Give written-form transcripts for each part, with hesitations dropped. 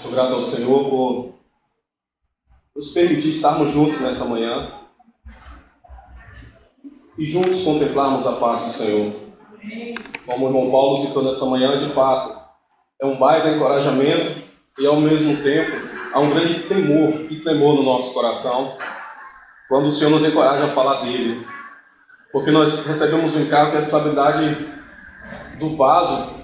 Sou grato ao Senhor por nos permitir estarmos juntos nessa manhã e juntos contemplarmos a paz do Senhor. Como o irmão Paulo citou nessa manhã, de fato, é um baita encorajamento e ao mesmo tempo há um grande temor e tremor no nosso coração quando o Senhor nos encoraja a falar dele. Porque nós recebemos um encargo que a responsabilidade do vaso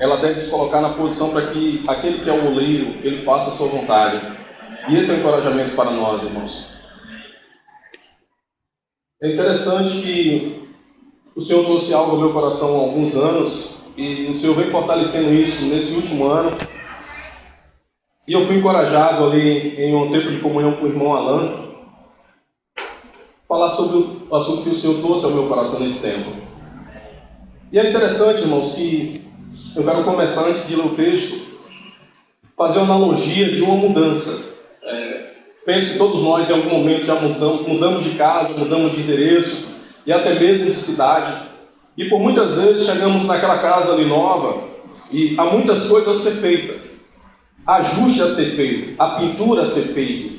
ela deve se colocar na posição para que aquele que é o oleiro, ele faça a sua vontade. E esse é um encorajamento para nós, irmãos. É interessante que o Senhor trouxe algo ao meu coração há alguns anos, e o Senhor vem fortalecendo isso nesse último ano. E eu fui encorajado ali em um tempo de comunhão com o irmão Alan, falar sobre o assunto que o Senhor trouxe ao meu coração nesse tempo. E é interessante, irmãos, que eu quero começar, antes de ler o texto, fazer uma analogia de uma mudança. Penso que todos nós, em algum momento, já mudamos de casa, mudamos de endereço e até mesmo de cidade. E por muitas vezes chegamos naquela casa ali nova e há muitas coisas a ser feitas. Ajuste a ser feito, a pintura a ser feita,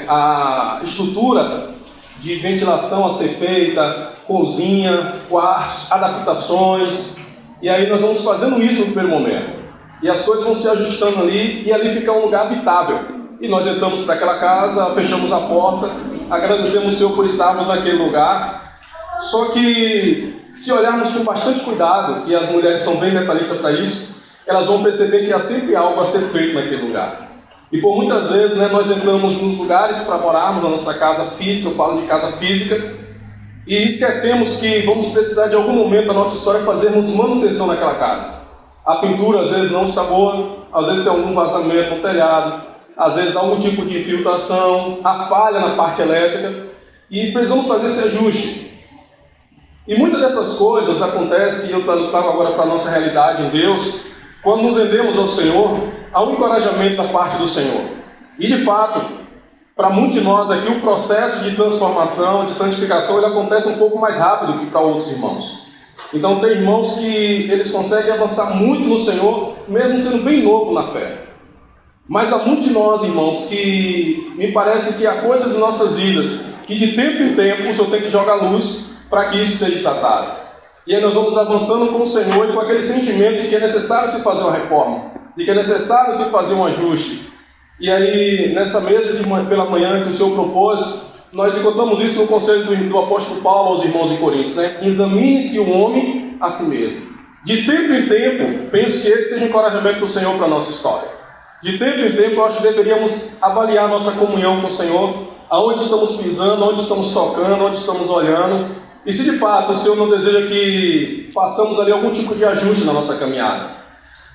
a estrutura de ventilação a ser feita, cozinha, quartos, adaptações. E aí nós vamos fazendo isso no primeiro momento. E as coisas vão se ajustando ali, e ali fica um lugar habitável. E nós entramos para aquela casa, fechamos a porta, agradecemos o Senhor por estarmos naquele lugar. Só que, se olharmos com bastante cuidado, e as mulheres são bem detalhistas para isso, elas vão perceber que há sempre algo a ser feito naquele lugar. E por muitas vezes, nós entramos nos lugares para morarmos na nossa casa física, eu falo de casa física, e esquecemos que vamos precisar de algum momento da nossa história fazermos manutenção naquela casa. A pintura às vezes não está boa, às vezes tem algum vazamento no telhado, às vezes há algum tipo de infiltração, há falha na parte elétrica, e precisamos fazer esse ajuste. E muitas dessas coisas acontecem, e eu trago agora para a nossa realidade em Deus, quando nos rendemos ao Senhor, há um encorajamento da parte do Senhor. E de fato, para muitos de nós aqui, o processo de transformação, de santificação, ele acontece um pouco mais rápido que para outros irmãos. Então tem irmãos que eles conseguem avançar muito no Senhor, mesmo sendo bem novo na fé. Mas há muitos de nós, irmãos, que me parece que há coisas em nossas vidas que de tempo em tempo o Senhor tem que jogar luz para que isso seja tratado. E aí nós vamos avançando com o Senhor e com aquele sentimento de que é necessário se fazer uma reforma, de que é necessário se fazer um ajuste. E aí, nessa mesa pela manhã que o Senhor propôs, nós encontramos isso no conselho do apóstolo Paulo aos irmãos em Coríntios, Examine-se o homem a si mesmo. De tempo em tempo, penso que esse seja um encorajamento do Senhor para a nossa história. De tempo em tempo, eu acho que deveríamos avaliar nossa comunhão com o Senhor, aonde estamos pisando, onde estamos tocando, onde estamos olhando. E se de fato o Senhor não deseja que façamos ali algum tipo de ajuste na nossa caminhada.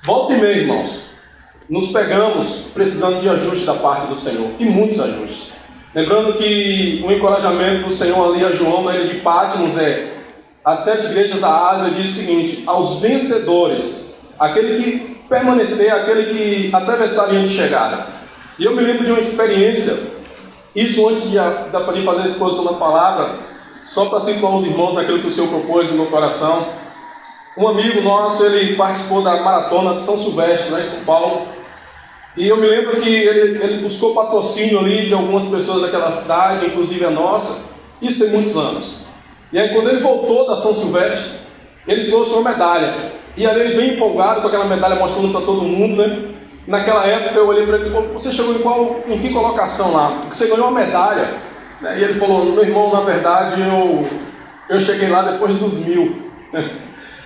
Volta e meia, irmãos. Nos pegamos precisando de ajuste da parte do Senhor, e muitos ajustes. Lembrando que o encorajamento do Senhor ali a João, na ilha de Patmos, as 7 igrejas da Ásia, diz o seguinte: aos vencedores, aquele que permanecer, aquele que atravessar a linha de chegada. E eu me lembro de uma experiência, isso antes de fazer a exposição da palavra, só para situar os irmãos naquilo que o Senhor propôs no meu coração. Um amigo nosso, ele participou da maratona de São Silvestre, lá em São Paulo. E eu me lembro que ele buscou patrocínio ali de algumas pessoas daquela cidade, inclusive a nossa. Isso tem muitos anos. E aí quando ele voltou da São Silvestre, ele trouxe uma medalha. E ali ele bem empolgado com aquela medalha, mostrando para todo mundo, Naquela época eu olhei para ele e falei: você chegou em que colocação lá? Porque você ganhou uma medalha. E ele falou: meu irmão, na verdade eu cheguei lá depois dos 1000.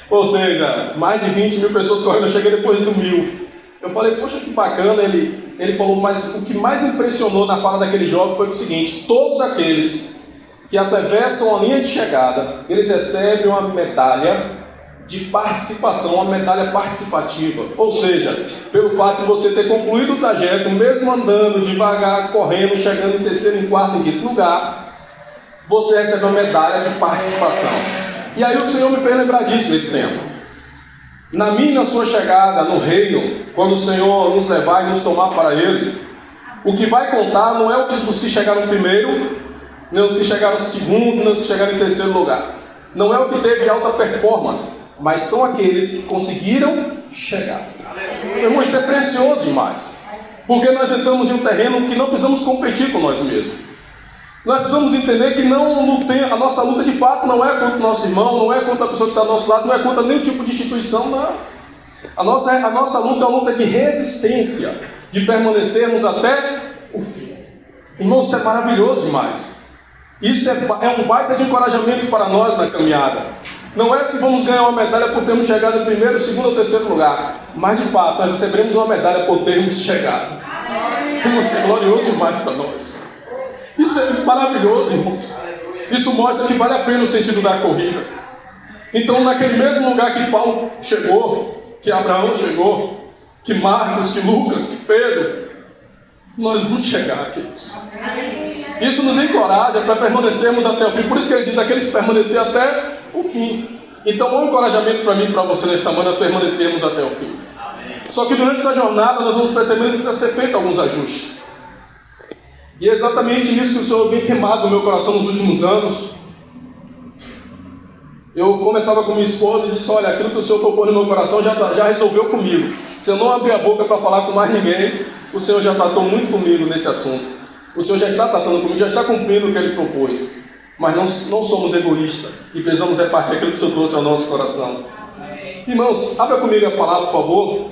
Ou seja, mais de 20 mil pessoas correndo, eu cheguei depois do 1000. Eu falei: poxa, que bacana. Ele falou: mas o que mais impressionou na fala daquele jovem foi o seguinte: todos aqueles que atravessam a linha de chegada, eles recebem uma medalha de participação, uma medalha participativa. Ou seja, pelo fato de você ter concluído o trajeto, mesmo andando devagar, correndo, chegando em terceiro, em quarto, em quinto lugar, você recebe uma medalha de participação. E aí o Senhor me fez lembrar disso nesse tempo. Na minha e na sua chegada no reino, quando o Senhor nos levar e nos tomar para Ele, o que vai contar não é os que chegaram primeiro, nem os que chegaram segundo, nem os que chegaram em terceiro lugar. Não é o que teve alta performance, mas são aqueles que conseguiram chegar. Meu irmão, isso é precioso demais. Porque nós entramos em um terreno que não precisamos competir com nós mesmos. Nós precisamos entender que a nossa luta de fato não é contra o nosso irmão, não é contra a pessoa que está ao nosso lado, não é contra nenhum tipo de instituição, não. A nossa luta é uma luta de resistência, de permanecermos até o fim. Irmão, isso é maravilhoso demais. Isso é um baita de encorajamento para nós na caminhada. Não é se vamos ganhar uma medalha por termos chegado em primeiro, segundo ou terceiro lugar, mas de fato nós receberemos uma medalha por termos chegado. Isso é glorioso demais para nós. Isso é maravilhoso, irmãos. Isso mostra que vale a pena o sentido da corrida. Então, naquele mesmo lugar que Paulo chegou, que Abraão chegou, que Marcos, que Lucas, que Pedro, nós vamos chegar, queridos. Isso nos encoraja para permanecermos até o fim. Por isso que ele diz, aqueles que permanecer até o fim. Então, um encorajamento para mim e para você nesta manhã, nós permanecermos até o fim. Só que durante essa jornada, nós vamos perceber que precisa ser feito alguns ajustes. E é exatamente isso que o Senhor vem queimado no meu coração nos últimos anos. Eu conversava com minha esposa e disse, olha, aquilo que o Senhor tocou no meu coração já resolveu comigo. Se eu não abrir a boca para falar com mais ninguém, o Senhor já tratou muito comigo nesse assunto. O Senhor já está tratando comigo, já está cumprindo o que Ele propôs. Mas não somos egoístas e precisamos repartir aquilo que o Senhor trouxe ao nosso coração. Irmãos, abra comigo a palavra, por favor.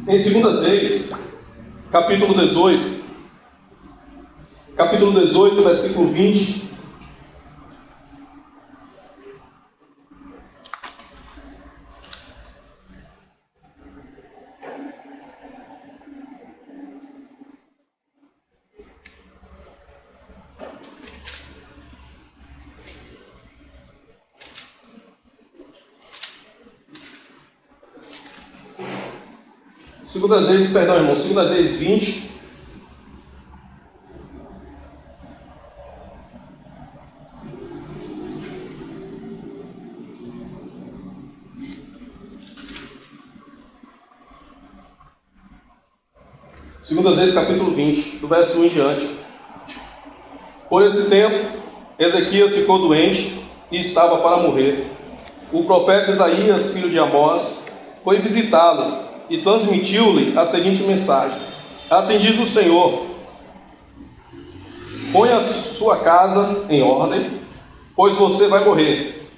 Em 2 Reis, capítulo 18. Capítulo 18, versículo 20. Segundas Reis, perdão, irmão, Segundas Reis 20. Segundas Reis, capítulo 20, do verso 1 em diante. Por esse tempo, Ezequias ficou doente e estava para morrer. O profeta Isaías, filho de Amós, foi visitá-lo e transmitiu-lhe a seguinte mensagem: assim diz o Senhor, põe a sua casa em ordem, pois você vai morrer.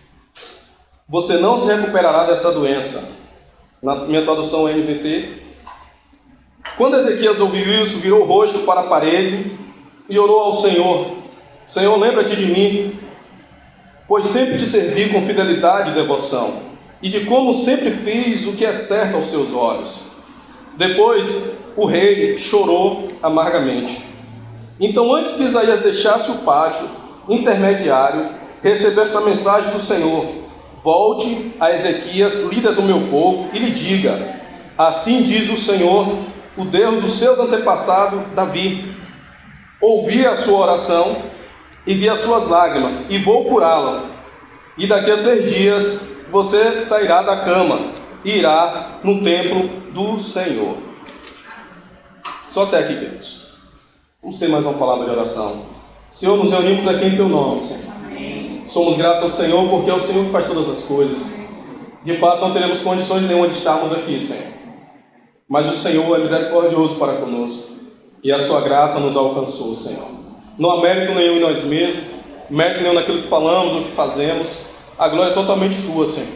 Você não se recuperará dessa doença. Na minha tradução NVT. Quando Ezequias ouviu isso, virou o rosto para a parede e orou ao Senhor: Senhor, lembra-te de mim, pois sempre te servi com fidelidade e devoção, e de como sempre fiz o que é certo aos teus olhos. Depois o rei chorou amargamente. Então, antes que Isaías deixasse o pátio intermediário, recebeu essa mensagem do Senhor: volte a Ezequias, líder do meu povo, e lhe diga: assim diz o Senhor, o Deus dos seus antepassados, Davi: ouvi a sua oração e vi as suas lágrimas, e vou curá-la. E daqui a 3 dias você sairá da cama e irá no templo do Senhor. Só até aqui, queridos. Vamos ter mais uma palavra de oração. Senhor, nos reunimos aqui em Teu nome, Senhor. Amém. Somos gratos ao Senhor, porque é o Senhor que faz todas as coisas. De fato, não teremos condições nenhuma de estarmos aqui, Senhor. Mas o Senhor é misericordioso para conosco, e a sua graça nos alcançou, Senhor. Não há mérito nenhum em nós mesmos, mérito nenhum naquilo que falamos ou que fazemos. A glória é totalmente Tua, Senhor.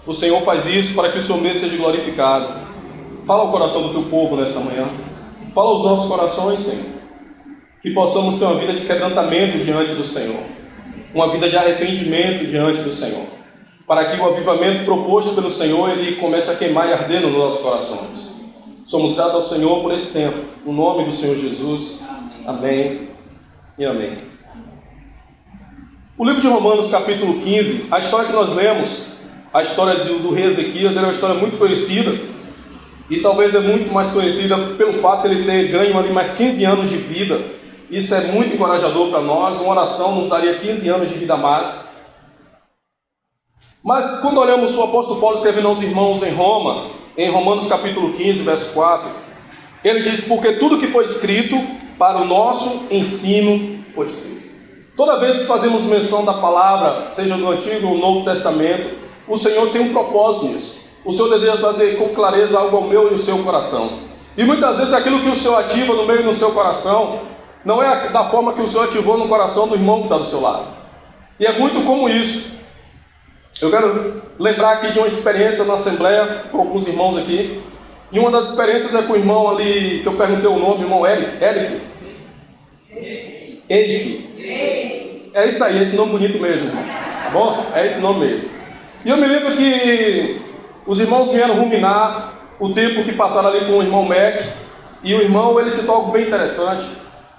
O Senhor faz isso para que o Seu nome seja glorificado. Fala ao coração do Teu povo nessa manhã. Fala aos nossos corações, Senhor. Que possamos ter uma vida de quebrantamento diante do Senhor, uma vida de arrependimento diante do Senhor, para que o avivamento proposto pelo Senhor, ele comece a queimar e arder nos nossos corações. Somos gratos ao Senhor por esse tempo, no nome do Senhor Jesus. Amém e amém. O livro de Romanos, capítulo 15, a história que nós lemos, a história do rei Ezequias, é uma história muito conhecida, e talvez é muito mais conhecida pelo fato de ele ter ganho ali mais 15 anos de vida. Isso é muito encorajador para nós. Uma oração nos daria 15 anos de vida a mais. Mas quando olhamos o apóstolo Paulo escrevendo aos irmãos em Roma, em Romanos capítulo 15, verso 4, ele diz: porque tudo que foi escrito para o nosso ensino foi escrito. Toda vez que fazemos menção da palavra, seja do Antigo ou Novo Testamento, o Senhor tem um propósito nisso. O Senhor deseja trazer com clareza algo ao meu e ao seu coração. E muitas vezes aquilo que o Senhor ativa no meio e no seu coração, não é da forma que o Senhor ativou no coração do irmão que está do seu lado. E é muito como isso. Eu quero lembrar aqui de uma experiência na Assembleia, com alguns irmãos aqui. E uma das experiências é com o irmão ali, que eu perguntei o nome, irmão Eric. É isso aí, esse nome bonito mesmo. Tá bom? É esse nome mesmo. E eu me lembro que os irmãos vieram ruminar o tempo que passaram ali com o irmão Mac. E o irmão, ele citou algo bem interessante.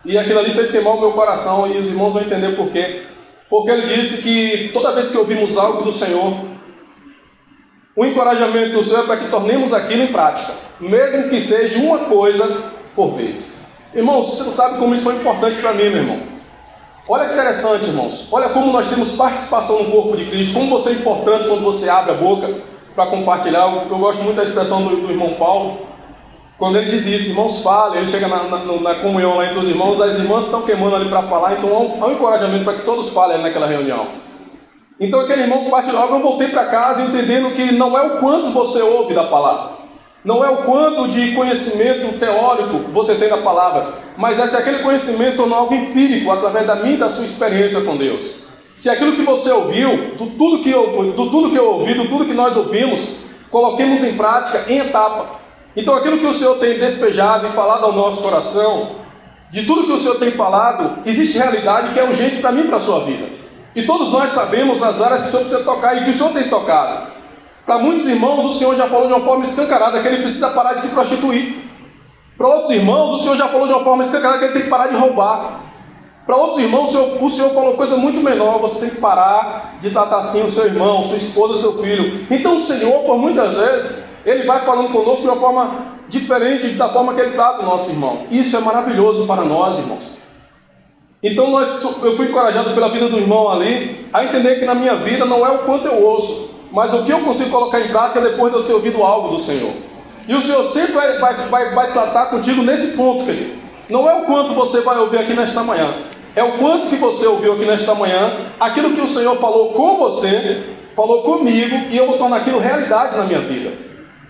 E aquilo ali fez queimar o meu coração. E os irmãos vão entender por quê. Porque ele disse que toda vez que ouvimos algo do Senhor, o encorajamento do Senhor é para que tornemos aquilo em prática, mesmo que seja uma coisa por vez. Irmãos, você não sabe como isso foi importante para mim, meu irmão. Olha que interessante, irmãos. Olha como nós temos participação no corpo de Cristo. Como você é importante quando você abre a boca para compartilhar. Eu gosto muito da expressão do irmão Paulo. Quando ele diz isso, irmãos, falem. Ele chega na comunhão lá entre os irmãos. As irmãs estão queimando ali para falar. Então há um encorajamento para que todos falem naquela reunião. Então aquele irmão compartilhava. Eu voltei para casa entendendo que não é o quanto você ouve da palavra. Não é o quanto de conhecimento teórico você tem da palavra, mas é se aquele conhecimento tornou algo empírico, através da minha e da sua experiência com Deus. Se aquilo que você ouviu, do tudo que eu ouvi, do tudo que nós ouvimos, coloquemos em prática, em etapa. Então aquilo que o Senhor tem despejado e falado ao nosso coração, de tudo que o Senhor tem falado, existe realidade que é urgente para mim e para a sua vida. E todos nós sabemos as áreas que o Senhor precisa tocar e que o Senhor tem tocado. Para muitos irmãos, o Senhor já falou de uma forma escancarada que ele precisa parar de se prostituir. Para outros irmãos, o Senhor já falou de uma forma escancarada que ele tem que parar de roubar. Para outros irmãos, o Senhor falou coisa muito menor. Você tem que parar de tratar assim o seu irmão, sua esposa, seu filho. Então o Senhor, por muitas vezes, Ele vai falando conosco de uma forma diferente da forma que Ele trata o nosso irmão. Isso é maravilhoso para nós, irmãos. Então eu fui encorajado pela vida do irmão ali, a entender que na minha vida não é o quanto eu ouço, mas o que eu consigo colocar em prática depois de eu ter ouvido algo do Senhor. E o Senhor sempre vai tratar contigo nesse ponto, querido. Não é o quanto você vai ouvir aqui nesta manhã, é o quanto que você ouviu aqui nesta manhã, aquilo que o Senhor falou com você, falou comigo, e eu vou tornar aquilo realidade na minha vida.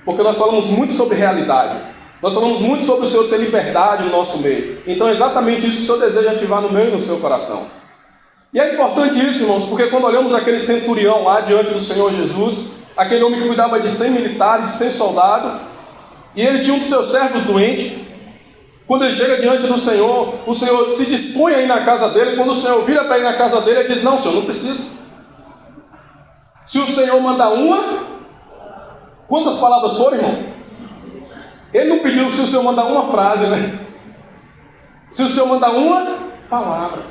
Porque nós falamos muito sobre realidade. Nós falamos muito sobre o Senhor ter liberdade no nosso meio. Então é exatamente isso que o Senhor deseja ativar no meu e no seu coração. E é importante isso, irmãos, porque quando olhamos aquele centurião lá diante do Senhor Jesus, aquele homem que cuidava de 100 militares, de 100 soldados, e ele tinha um dos seus servos doente. Quando ele chega diante do Senhor, o Senhor se dispõe a ir na casa dele. Quando o Senhor vira para ir na casa dele, ele diz: não, Senhor, não precisa. Se o Senhor mandar uma, quantas palavras foram, irmão? Ele não pediu se o Senhor mandar uma frase, né? Se o Senhor mandar uma palavra,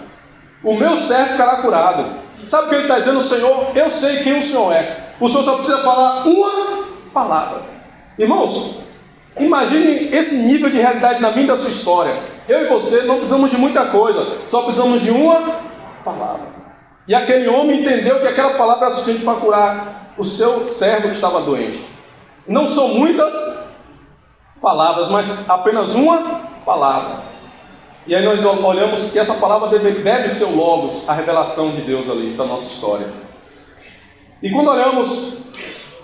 o meu servo ficará curado. Sabe o que ele está dizendo? O Senhor, eu sei quem o Senhor é. O Senhor só precisa falar uma palavra. Irmãos, imagine esse nível de realidade na minha e da sua história. Eu e você não precisamos de muita coisa, só precisamos de uma palavra. E aquele homem entendeu que aquela palavra era suficiente para curar o seu servo que estava doente. Não são muitas palavras, mas apenas uma palavra. E aí nós olhamos que essa palavra deve ser o Logos, a revelação de Deus ali da nossa história. E quando olhamos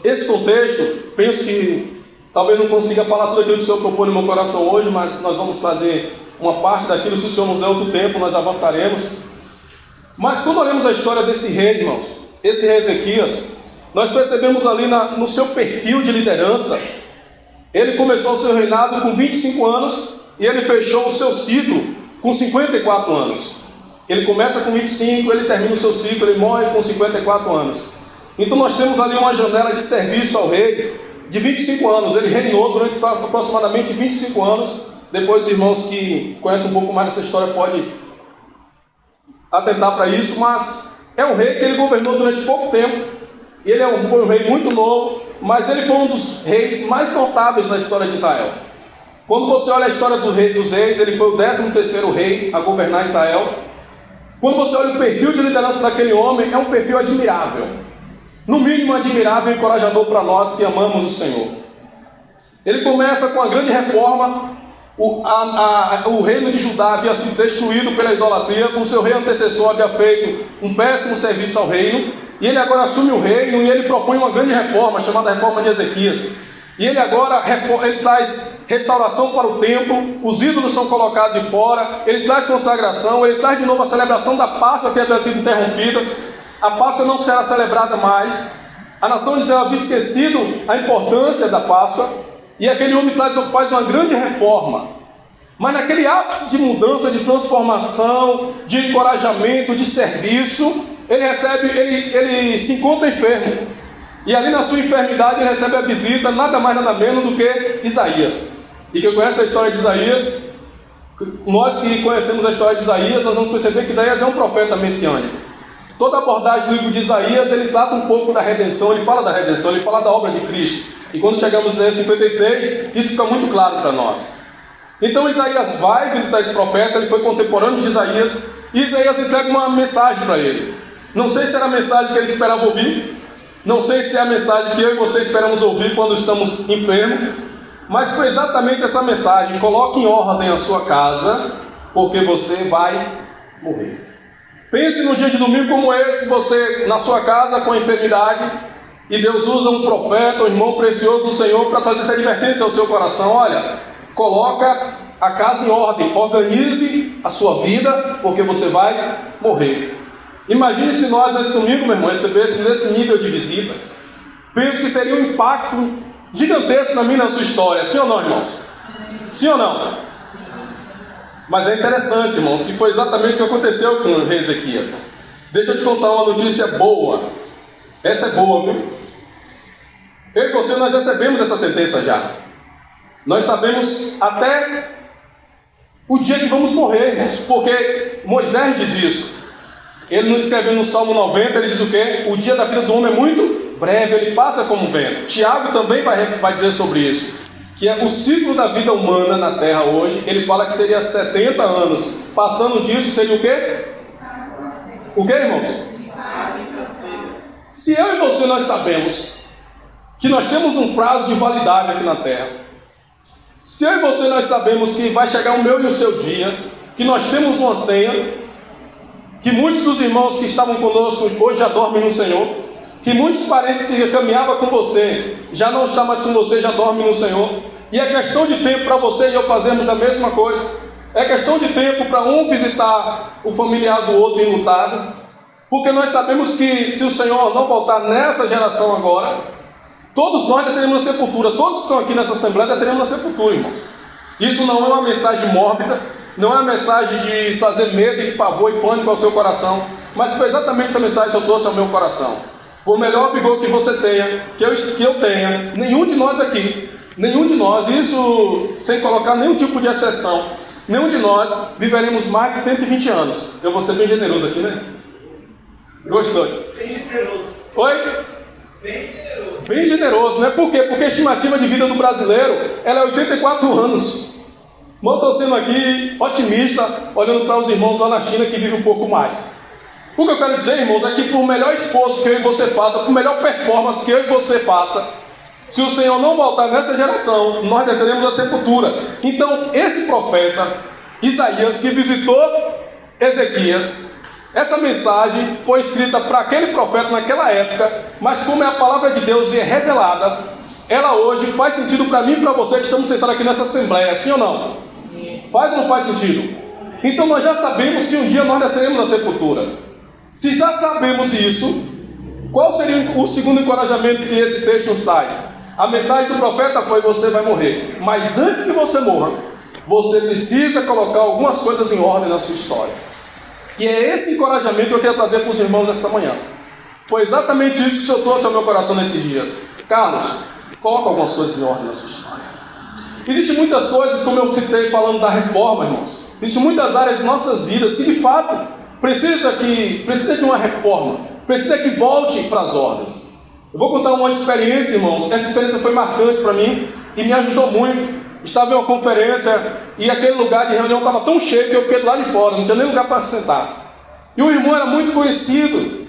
esse contexto, penso que talvez não consiga falar tudo aquilo que o Senhor propõe no meu coração hoje, mas nós vamos fazer uma parte daquilo. Se o Senhor nos der outro tempo, nós avançaremos. Mas quando olhamos a história desse rei, irmãos, esse rei Ezequias, nós percebemos ali no seu perfil de liderança. Ele começou o seu reinado com 25 anos e ele fechou o seu ciclo com 54 anos. Ele começa com 25, ele termina o seu ciclo, ele morre com 54 anos. Então nós temos ali uma janela de serviço ao rei de 25 anos. Ele reinou durante aproximadamente 25 anos. Depois os irmãos que conhecem um pouco mais dessa história podem atentar para isso, mas é um rei que ele governou durante pouco tempo. Ele foi um rei muito novo, mas ele foi um dos reis mais notáveis na história de Israel. Quando você olha a história do rei dos reis, ele foi o 13º rei a governar Israel. Quando você olha o perfil de liderança daquele homem, é um perfil admirável. No mínimo admirável e encorajador para nós que amamos o Senhor. Ele começa com a grande reforma. O reino de Judá havia sido destruído pela idolatria. O seu rei antecessor havia feito um péssimo serviço ao reino. e ele agora assume o reino e ele propõe uma grande reforma, chamada reforma de Ezequias. E ele agora ele traz restauração para o templo, os ídolos são colocados de fora, ele traz consagração, ele traz de novo a celebração da Páscoa que havia sido interrompida. A Páscoa não será celebrada mais. A nação de Israel havia esquecido a importância da Páscoa, e aquele homem faz uma grande reforma. Mas naquele ápice de mudança, de transformação, de encorajamento, de serviço, ele se encontra enfermo. E ali na sua enfermidade ele recebe a visita, nada mais nada menos do que Isaías. E quem conhece a história de Isaías, nós que conhecemos a história de Isaías, nós vamos perceber que Isaías é um profeta messiânico. Toda a abordagem do livro de Isaías, ele trata um pouco da redenção, ele fala da redenção, ele fala da obra de Cristo. E quando chegamos em Isaías 53, isso fica muito claro para nós. Então Isaías vai visitar esse profeta, ele foi contemporâneo de Isaías, e Isaías entrega uma mensagem para ele. Não sei se era a mensagem que ele esperava ouvir, não sei se é a mensagem que eu e você esperamos ouvir quando estamos enfermos, mas foi exatamente essa mensagem: coloque em ordem a sua casa, porque você vai morrer. Pense num dia de domingo como esse, você na sua casa com a enfermidade, e Deus usa um profeta, um irmão precioso do Senhor, para fazer essa advertência ao seu coração: olha, coloca a casa em ordem, organize a sua vida, porque você vai morrer. Imagine se nós nesse domingo, meu irmão, recebêssemos esse nível de visita. Penso que seria um impacto gigantesco na minha e na sua história, sim ou não, irmãos? Sim ou não? Mas é interessante, irmãos, que foi exatamente o que aconteceu com o rei Ezequias. Deixa eu te contar uma notícia boa. Essa é boa, viu? Eu e você, nós recebemos essa sentença já. Nós sabemos até o dia que vamos morrer, irmãos, porque Moisés diz isso. Ele não escreveu no Salmo 90, ele diz o quê? O dia da vida do homem é muito breve, ele passa como vento. Tiago também vai dizer sobre isso, que é o ciclo da vida humana na terra hoje. Ele fala que seria 70 anos. Passando disso seria o quê? O quê, irmãos? Se eu e você nós sabemos que nós temos um prazo de validade aqui na terra, se eu e você nós sabemos que vai chegar o meu e o seu dia, que nós temos uma senha, que muitos dos irmãos que estavam conosco hoje já dormem no Senhor, que muitos parentes que caminhavam com você já não estão mais com você, já dormem no Senhor, e é questão de tempo para você e eu fazermos a mesma coisa. É questão de tempo para um visitar o familiar do outro enlutado, porque nós sabemos que se o Senhor não voltar nessa geração agora, todos nós desceremos na sepultura. Todos que estão aqui nessa assembleia desceremos na sepultura, irmãos. Isso não é uma mensagem mórbida, não é uma mensagem de trazer medo e pavor e pânico ao seu coração, mas foi exatamente essa mensagem que eu trouxe ao meu coração. Por melhor vigor que você tenha, que eu tenha, nenhum de nós aqui, nenhum de nós, isso sem colocar nenhum tipo de exceção, nenhum de nós viveremos mais de 120 anos. Eu vou ser bem generoso aqui, né? Gostou? Bem generoso. Oi? Bem generoso. Bem generoso, né? Por quê? Porque a estimativa de vida do brasileiro, ela é 84 anos. Mas eu estou sendo aqui otimista, olhando para os irmãos lá na China que vivem um pouco mais. O que eu quero dizer, irmãos, é que por melhor esforço que eu e você faça, por melhor performance que eu e você faça, se o Senhor não voltar nessa geração, nós desceremos à sepultura. Então, esse profeta, Isaías, que visitou Ezequias, essa mensagem foi escrita para aquele profeta naquela época, mas como é a palavra de Deus e é revelada, ela hoje faz sentido para mim e para você que estamos sentados aqui nessa assembleia, sim ou não? Sim. Faz ou não faz sentido? Então nós já sabemos que um dia nós desceremos na sepultura. Se já sabemos isso, qual seria o segundo encorajamento que esse texto nos traz? A mensagem do profeta foi: você vai morrer. Mas antes que você morra, você precisa colocar algumas coisas em ordem na sua história. E é esse encorajamento que eu quero trazer para os irmãos essa manhã. Foi exatamente isso que o Senhor trouxe ao meu coração nesses dias. Carlos, coloca algumas coisas em ordem na sua história. Existem muitas coisas, como eu citei falando da reforma, irmãos. Existem muitas áreas de nossas vidas que de fato precisa de uma reforma, precisa que volte para as ordens. Eu vou contar uma experiência, irmãos. Essa experiência foi marcante para mim e me ajudou muito. Estava em uma conferência e aquele lugar de reunião estava tão cheio que eu fiquei do lado de fora, não tinha nem lugar para sentar. E o irmão era muito conhecido.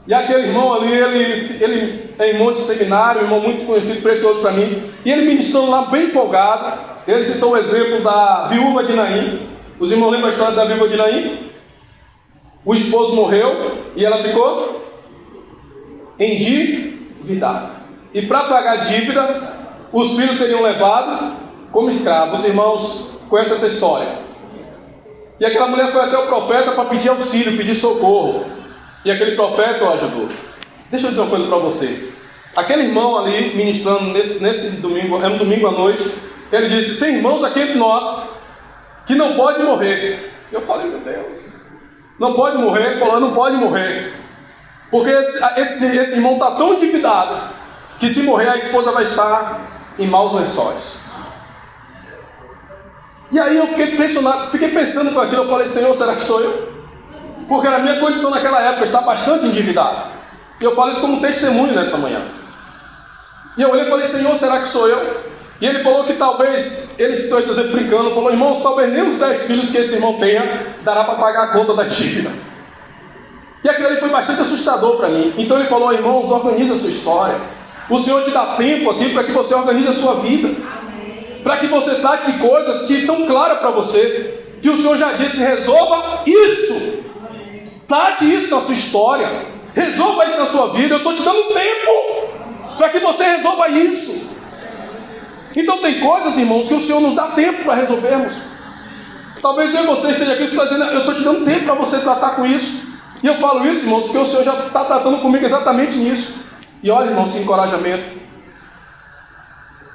E aquele irmão ali, ele é irmão de seminário, irmão muito conhecido, precioso para mim. E ele ministrando lá bem empolgado. Ele citou o exemplo da viúva de Naim. Os irmãos lembram a história da viúva de Naim? O esposo morreu e ela ficou endividado. E para pagar a dívida, os filhos seriam levados como escravos. Os irmãos conhecem essa história. E aquela mulher foi até o profeta para pedir auxílio, pedir socorro. E aquele profeta o ajudou. Deixa eu dizer uma coisa para você. Aquele irmão ali, ministrando nesse domingo, era um domingo à noite, ele disse: tem irmãos aqui entre nós que não pode morrer. Eu falei: meu Deus, não pode morrer? Ele falou: não pode morrer. Porque esse irmão está tão endividado que se morrer a esposa vai estar em maus lençóis. E aí eu fiquei impressionado, fiquei pensando com aquilo. Eu falei: Senhor, será que sou eu? Porque na minha condição naquela época está bastante endividado. E eu falo isso como testemunho nessa manhã. E eu olhei e falei: Senhor, será que sou eu? E ele falou que talvez, ele citou esse exemplo brincando, falou: irmãos, talvez nem os 10 filhos que esse irmão tenha dará para pagar a conta da dívida. E aquilo ali foi bastante assustador para mim. Então ele falou: irmãos, organize a sua história. O Senhor te dá tempo aqui para que você organize a sua vida. Para que você trate coisas que estão claras para você. Que o Senhor já disse: resolva isso. Trate isso na sua história. Resolva isso na sua vida. Eu estou te dando tempo para que você resolva isso. Então tem coisas, irmãos, que o Senhor nos dá tempo para resolvermos. Talvez eu e você esteja aqui e está dizendo: eu estou te dando tempo para você tratar com isso. E eu falo isso, irmãos, porque o Senhor já está tratando comigo exatamente nisso. E olha, irmãos, que encorajamento.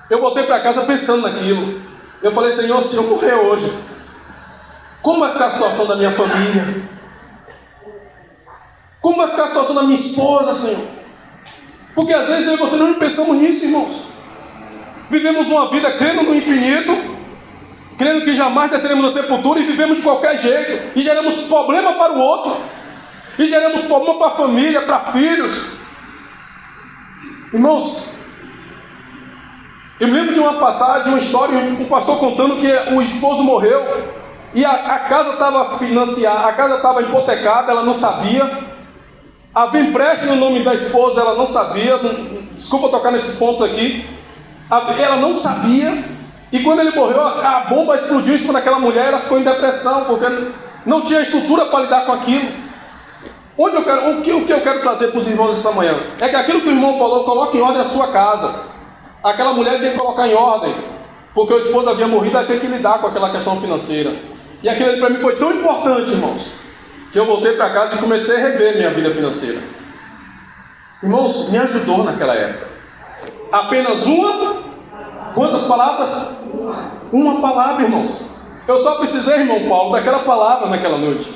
Eu voltei para casa pensando naquilo. Eu falei: Senhor, se eu morrer hoje, como vai ficar a situação da minha família? Como vai ficar a situação da minha esposa, Senhor? Porque às vezes eu e você não pensamos nisso, irmãos. Vivemos uma vida crendo no infinito, crendo que jamais desceremos na sepultura, e vivemos de qualquer jeito, e geramos problema para o outro, e geramos problema para a família, para filhos. Irmãos, eu me lembro de uma passagem, uma história, um pastor contando que o esposo morreu, e a casa estava financiada, a casa estava hipotecada, ela não sabia. Havia empréstimo no nome da esposa, ela não sabia. Desculpa tocar nesses pontos aqui. Ela não sabia. E quando ele morreu, a bomba explodiu em cima daquela mulher. Ela ficou em depressão, porque não tinha estrutura para lidar com aquilo. O que eu quero trazer para os irmãos essa manhã é que aquilo que o irmão falou: coloque em ordem a sua casa. Aquela mulher tinha que colocar em ordem, porque o esposo havia morrido, ela tinha que lidar com aquela questão financeira. E aquilo para mim foi tão importante, irmãos, que eu voltei para casa e comecei a rever minha vida financeira. Irmãos, me ajudou naquela época. Apenas uma. Quantas palavras? Uma palavra, irmãos. Eu só precisei, irmão Paulo, daquela palavra naquela noite.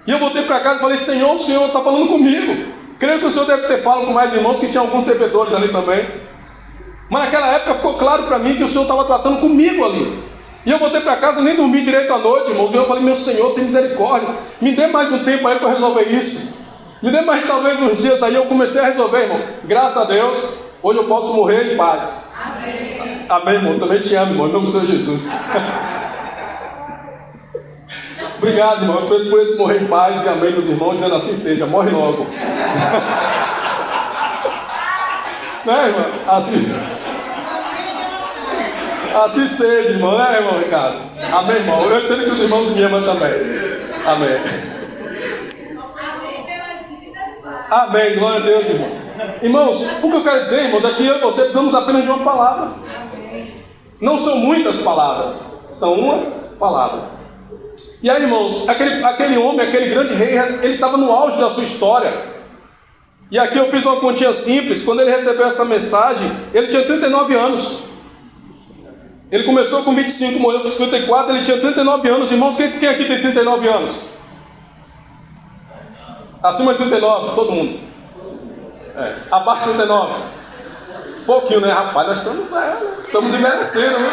E eu voltei para casa e falei: Senhor, o Senhor está falando comigo. Creio que o Senhor deve ter falado com mais irmãos, que tinha alguns devedores ali também. Mas naquela época ficou claro para mim que o Senhor estava tratando comigo ali. E eu voltei para casa, nem dormi direito à noite, irmãos. E eu falei: meu Senhor, tem misericórdia. Me dê mais um tempo aí para eu resolver isso. Me dê mais talvez uns dias aí. Eu comecei a resolver, irmão. Graças a Deus, hoje eu posso morrer em paz. Amém. Amém, irmão. Também te amo, irmão. Em nome do Senhor Jesus. Obrigado, irmão. Eu peço por esse morrer em paz e amém dos irmãos, dizendo: assim seja. Morre logo. Né, irmão? Assim seja, irmão, né, irmão Ricardo? Amém, irmão. Eu entendo que os irmãos me amam também. Amém. Amém, glória a Deus, irmão. Irmãos, o que eu quero dizer, irmãos, é que eu e você precisamos apenas de uma palavra. Não são muitas palavras, são uma palavra. E aí, irmãos, aquele homem, aquele grande rei, ele estava no auge da sua história. E aqui eu fiz uma continha simples. Quando ele recebeu essa mensagem, ele tinha 39 anos. Ele começou com 25, morreu com 54, ele tinha 39 anos. Irmãos, quem aqui tem 39 anos? Acima de 39, todo mundo. Abaixo de 39. Pouquinho, né, rapaz? Nós estamos envelhecendo, né?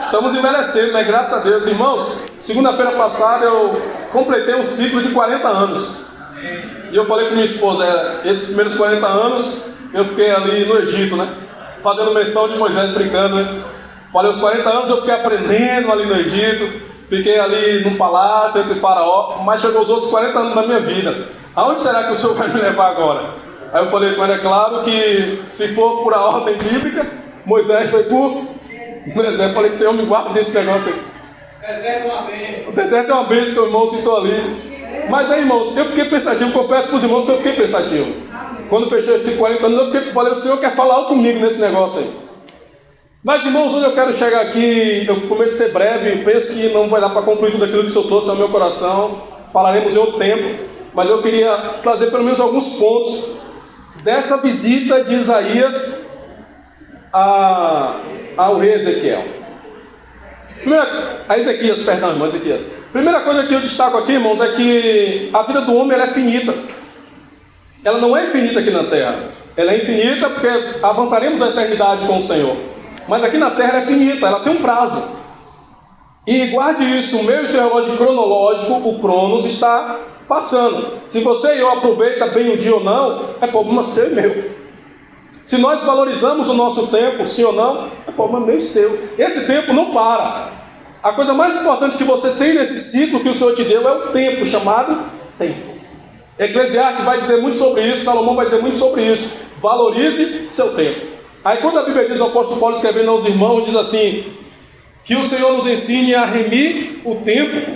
Estamos envelhecendo, né? Graças a Deus. Irmãos, segunda-feira passada eu completei um ciclo de 40 anos. E eu falei com minha esposa: esses primeiros 40 anos eu fiquei ali no Egito, né? Fazendo menção de Moisés, brincando, né? Falei, os 40 anos eu fiquei aprendendo ali no Egito, fiquei ali no palácio entre faraó, mas chegou os outros 40 anos da minha vida. Aonde será que o Senhor vai me levar agora? Aí eu falei com ele: é claro que se for por a ordem bíblica, Moisés foi por deserto. Eu falei: Senhor, me guarda desse negócio aí. Deserto é uma bênção. O deserto é uma bênção que o irmão citou ali. Mas aí, irmãos, eu fiquei pensativo, confesso para os irmãos que eu fiquei pensativo. Quando fechou esses 40 anos, eu falei, o Senhor quer falar algo comigo nesse negócio aí. Mas, irmãos, hoje eu quero chegar aqui, eu começo a ser breve, penso que não vai dar para concluir tudo aquilo que o Senhor trouxe ao meu coração, falaremos em outro tempo, mas eu queria trazer pelo menos alguns pontos dessa visita de Isaías ao rei Ezequiel. Ezequias. Primeira coisa que eu destaco aqui, irmãos, é que a vida do homem ela é finita. Ela não é infinita aqui na terra. Ela é infinita porque avançaremos a eternidade com o Senhor. Mas aqui na terra ela é finita, ela tem um prazo. E guarde isso, o meu e seu relógio cronológico, o Cronos, está passando. Se você e eu aproveita bem o dia ou não, é problema seu e meu. Se nós valorizamos o nosso tempo, sim ou não, é problema meu e seu. Esse tempo não para. A coisa mais importante que você tem nesse ciclo que o Senhor te deu é o tempo, chamado tempo. Eclesiastes vai dizer muito sobre isso, Salomão vai dizer muito sobre isso. Valorize seu tempo. Aí quando a Bíblia diz, o apóstolo Paulo escrevendo aos irmãos, diz assim, que o Senhor nos ensine a remir o tempo.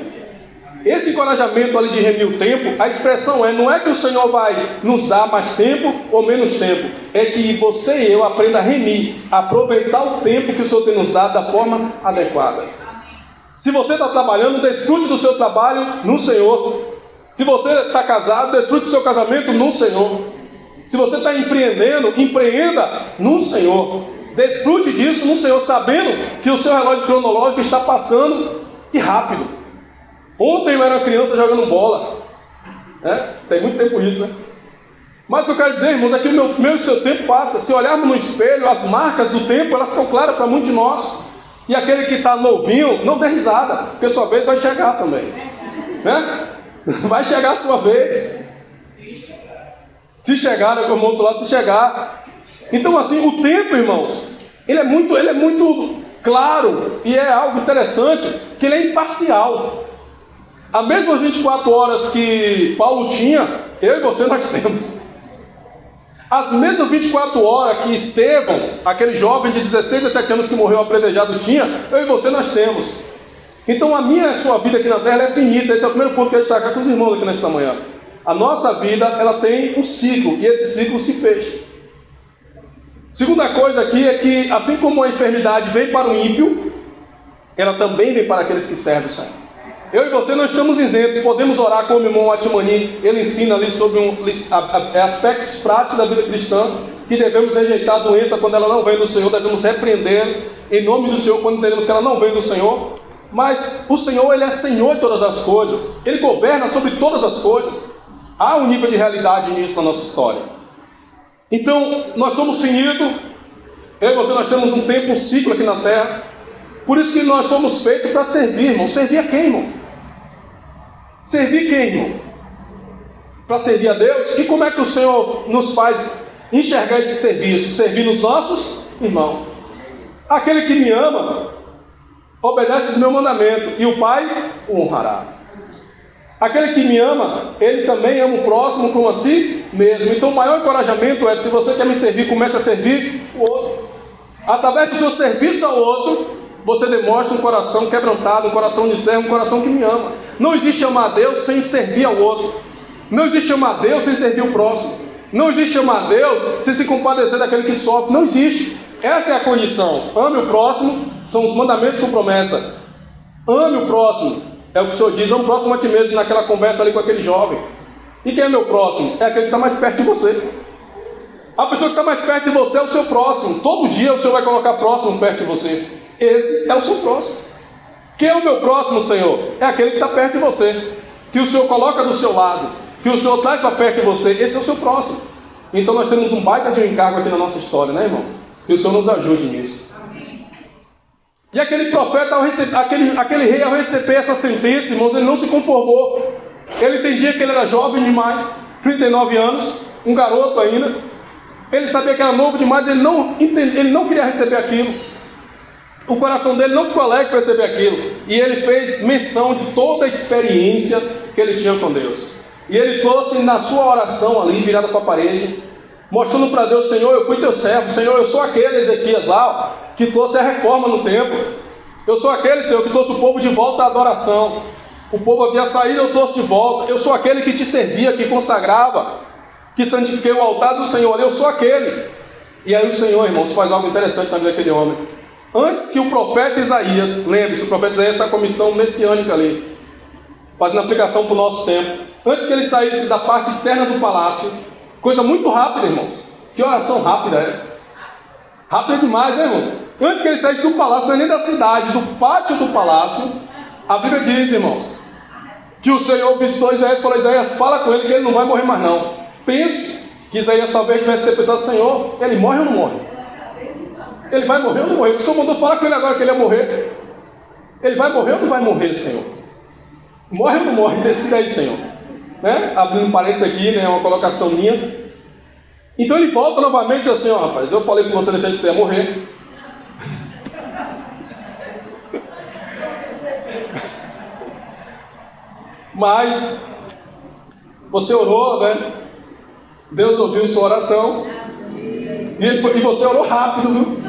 Esse encorajamento ali de remir o tempo, a expressão não é que o Senhor vai nos dar mais tempo ou menos tempo, é que você e eu aprenda a remir, a aproveitar o tempo que o Senhor tem nos dado da forma adequada. Se você está trabalhando, desfrute do seu trabalho no Senhor. Se você está casado, desfrute do seu casamento no Senhor. Se você está empreendendo, empreenda no Senhor. Desfrute disso no Senhor, sabendo que o seu relógio cronológico está passando e rápido. Ontem eu era uma criança jogando bola. Tem muito tempo isso, né? Mas o que eu quero dizer, irmãos, é que o meu e o seu tempo passa. Se olharmos no espelho, as marcas do tempo, elas ficam claras para muitos de nós. E aquele que está novinho, não dê risada, porque sua vez vai chegar também. Né? Vai chegar a sua vez. Se chegar, né, como o moço lá, se chegar. Então assim, o tempo, irmãos, ele é muito claro. E é algo interessante, que ele é imparcial. As mesmas 24 horas que Paulo tinha, eu e você nós temos. As mesmas 24 horas que Estevão, aquele jovem de 16, 17 anos que morreu apedrejado, tinha, eu e você nós temos. Então a minha e a sua vida aqui na terra é finita. Esse é o primeiro ponto que eu quero destacar com os irmãos aqui nesta manhã. A nossa vida, ela tem um ciclo, e esse ciclo se fecha. Segunda coisa aqui é que, assim como a enfermidade vem para o ímpio, ela também vem para aqueles que servem o Senhor. Eu e você não estamos isentos, podemos orar como o irmão Atimani, ele ensina ali sobre aspectos práticos da vida cristã, que devemos rejeitar a doença quando ela não vem do Senhor, devemos repreender em nome do Senhor quando entendemos que ela não vem do Senhor. Mas o Senhor, ele é Senhor de todas as coisas, ele governa sobre todas as coisas. Há um nível de realidade nisso na nossa história. Então, nós somos finitos, eu e você nós temos um tempo, um ciclo aqui na terra. Por isso que nós somos feitos para servir, irmão. Servir a quem, irmão? Servir quem, irmão? Para servir a Deus? E como é que o Senhor nos faz enxergar esse serviço? Servir os nossos irmãos. Aquele que me ama, obedece os meus mandamentos, e o Pai o honrará. Aquele que me ama, ele também ama o próximo como a si mesmo. Então o maior encorajamento é, se você quer me servir, comece a servir o outro. Através do seu serviço ao outro, você demonstra um coração quebrantado, um coração de servo, um coração que me ama. Não existe amar a Deus sem servir ao outro. Não existe amar a Deus sem servir o próximo. Não existe amar a Deus sem se compadecer daquele que sofre. Não existe. Essa é a condição. Ame o próximo, são os mandamentos com promessa. Ame o próximo, é o que o Senhor diz. Ame o próximo a ti mesmo, naquela conversa ali com aquele jovem. E quem é meu próximo? É aquele que está mais perto de você. A pessoa que está mais perto de você é o seu próximo. Todo dia o Senhor vai colocar próximo perto de você. Esse é o seu próximo. Quem é o meu próximo, Senhor? É aquele que está perto de você, que o Senhor coloca do seu lado, que o Senhor traz para perto de você. Esse é o seu próximo. Então nós temos um baita de um encargo aqui na nossa história, né, irmão? Que o Senhor nos ajude nisso. Amém. E aquele profeta, aquele rei, ao receber essa sentença, irmãos, ele não se conformou. Ele entendia que ele era jovem demais, 39 anos, um garoto ainda. Ele sabia que era novo demais, ele não queria receber aquilo. O coração dele não ficou alegre para receber aquilo. E ele fez menção de toda a experiência que ele tinha com Deus. E ele trouxe na sua oração ali, virada para a parede, mostrando para Deus: Senhor, eu fui teu servo. Senhor, eu sou aquele Ezequias lá, que trouxe a reforma no templo. Eu sou aquele, Senhor, que trouxe o povo de volta à adoração. O povo havia saído, eu trouxe de volta. Eu sou aquele que te servia, que consagrava, que santifiquei o altar do Senhor, eu sou aquele. E aí o Senhor, irmãos, faz algo interessante na vida daquele homem. Antes que o profeta Isaías, lembre-se, o profeta Isaías está com a missão messiânica ali, fazendo aplicação para o nosso tempo. Antes que ele saísse da parte externa do palácio, coisa muito rápida, irmãos. Que oração rápida é essa? Rápida demais, né, irmão? Antes que ele saísse do palácio, não é nem da cidade, do pátio do palácio, a Bíblia diz, irmãos, que o Senhor visitou Isaías e falou: Isaías, fala com ele que ele não vai morrer mais não. Penso que Isaías talvez tivesse ter pensado: Senhor, ele morre ou não morre? Ele vai morrer ou não morrer? O Senhor mandou falar com ele agora que ele ia morrer. Ele vai morrer ou não vai morrer, Senhor? Morre ou não morre? Decida aí, Senhor. Né? Abrindo um parênteses aqui, né? Uma colocação minha. Então ele volta novamente assim: ó, rapaz, eu falei com você deixando que você ia morrer. Mas você orou, né? Deus ouviu sua oração. E você orou rápido, viu?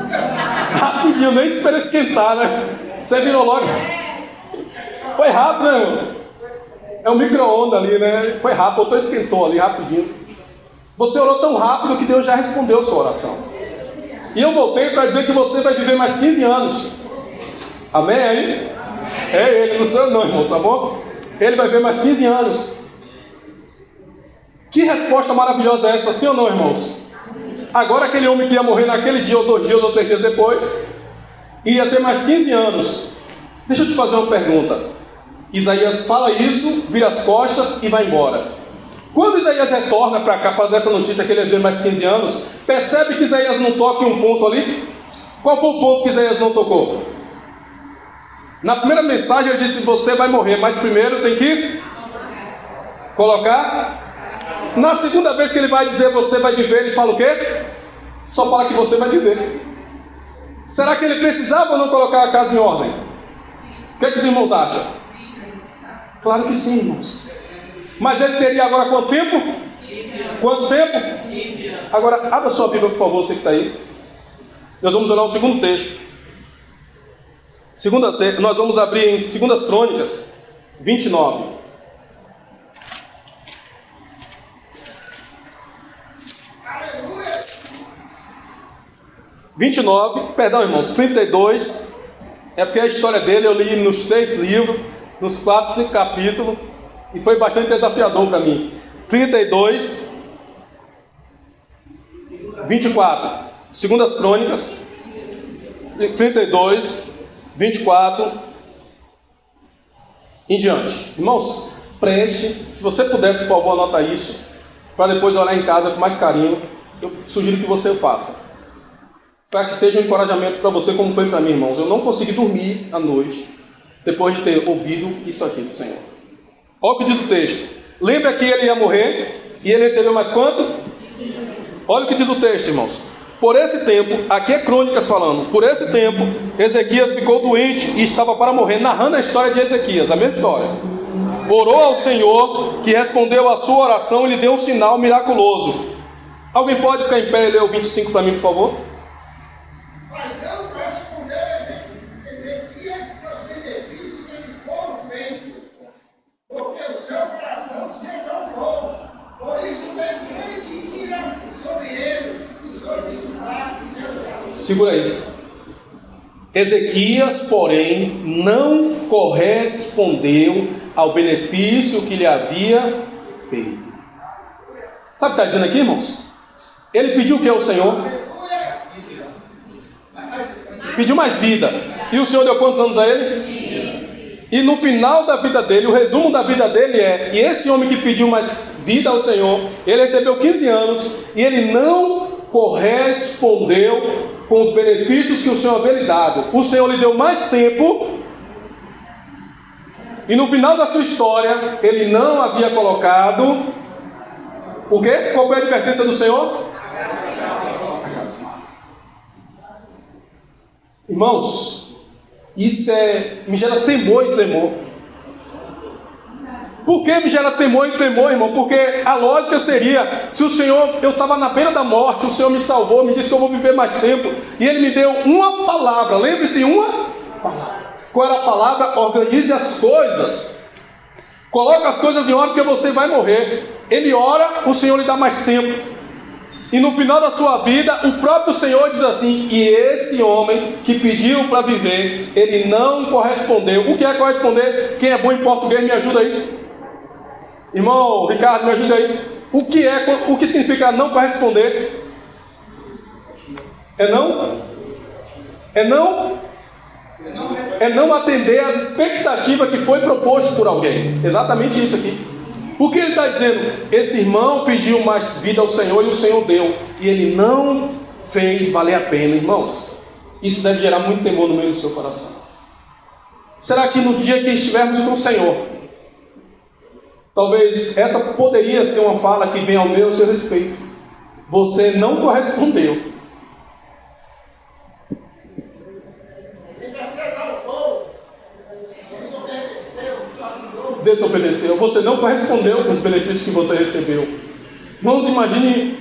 Rapidinho, nem esperou esquentar, né? Você virou logo. Foi rápido, né, irmãos? É um micro-ondas ali, né? Foi rápido, botou, esquentou ali rapidinho. Você orou tão rápido que Deus já respondeu sua oração. E eu voltei para dizer que você vai viver mais 15 anos. Amém aí? É ele, não sou eu não, irmão, tá bom? Ele vai viver mais 15 anos. Que resposta maravilhosa é essa, sim ou não, irmãos? Agora aquele homem que ia morrer naquele dia, ou 2 dias, ou 3 dias depois, ia ter mais 15 anos. Deixa eu te fazer uma pergunta. Isaías fala isso, vira as costas e vai embora. Quando Isaías retorna para cá, para dar essa notícia que ele ia viver mais 15 anos, percebe que Isaías não toca em um ponto ali? Qual foi o ponto que Isaías não tocou? Na primeira mensagem ele disse: você vai morrer, mas primeiro tem que colocar. Na segunda vez que ele vai dizer você vai viver, ele fala o quê? Só fala que você vai viver. Será que ele precisava ou não colocar a casa em ordem? O que os irmãos acham? Claro que sim, irmãos. Mas ele teria agora quanto tempo? Quanto tempo? Agora abra sua Bíblia, por favor, você que está aí. Nós vamos olhar o segundo texto. Nós vamos abrir em 2 Crônicas 29. Aleluia! 29, perdão, irmãos, 32. É porque a história dele eu li nos 3 livros, nos 4, 5 capítulos, e foi bastante desafiador para mim. 32, 24. 2 Crônicas 32, 24 em diante. Irmãos, preste, se você puder, por favor, anota isso, para depois olhar em casa com mais carinho. Eu sugiro que você faça, para que seja um encorajamento para você, como foi para mim, irmãos. Eu não consegui dormir à noite depois de ter ouvido isso aqui do Senhor. Olha o que diz o texto. Lembra que ele ia morrer e ele recebeu mais quanto? Olha o que diz o texto, irmãos. Por esse tempo, aqui é Crônicas falando, por esse tempo, Ezequias ficou doente e estava para morrer, narrando a história de Ezequias, a mesma história. Orou ao Senhor, que respondeu a sua oração e lhe deu um sinal miraculoso. Alguém pode ficar em pé e ler o 25 para mim, por favor? Mas não respondeu Ezequias que os benefícios que lhe foram feitos, porque o seu coração se exaltou. Por isso veio grande ira sobre ele e sobre Judá e Jerusalém. Segura aí. Ezequias, porém, não correspondeu ao benefício que lhe havia feito. Sabe o que está dizendo aqui, irmãos? Ele pediu o que ao Senhor? Pediu mais vida. E o Senhor deu quantos anos a ele? E no final da vida dele, o resumo da vida dele é: e esse homem que pediu mais vida ao Senhor, ele recebeu 15 anos e ele não correspondeu com os benefícios que o Senhor havia lhe dado. O Senhor lhe deu mais tempo e no final da sua história ele não havia colocado o quê? Qual foi a advertência do Senhor? Irmãos, isso me gera temor e tremor. Por que me gera temor e tremor, irmão? Porque a lógica seria: se o Senhor, eu estava na beira da morte, o Senhor me salvou, me disse que eu vou viver mais tempo, e Ele me deu uma palavra, lembre-se, uma palavra. Qual era a palavra? Organize as coisas. Coloque as coisas em ordem, porque você vai morrer. Ele ora, o Senhor lhe dá mais tempo. E no final da sua vida, o próprio Senhor diz assim: e esse homem que pediu para viver, ele não correspondeu. O que é corresponder? Quem é bom em português, me ajuda aí. Irmão Ricardo, me ajuda aí. O que significa não corresponder? É não atender às expectativas que foi proposto por alguém. Exatamente isso aqui. O que ele está dizendo? Esse irmão pediu mais vida ao Senhor e o Senhor deu. E ele não fez valer a pena, irmãos. Isso deve gerar muito temor no meio do seu coração. Será que no dia que estivermos com o Senhor, talvez essa poderia ser uma fala que vem ao meu e ao seu respeito. Você não correspondeu. Desobedeceu. Você não correspondeu com os benefícios que você recebeu. Irmãos, imagine,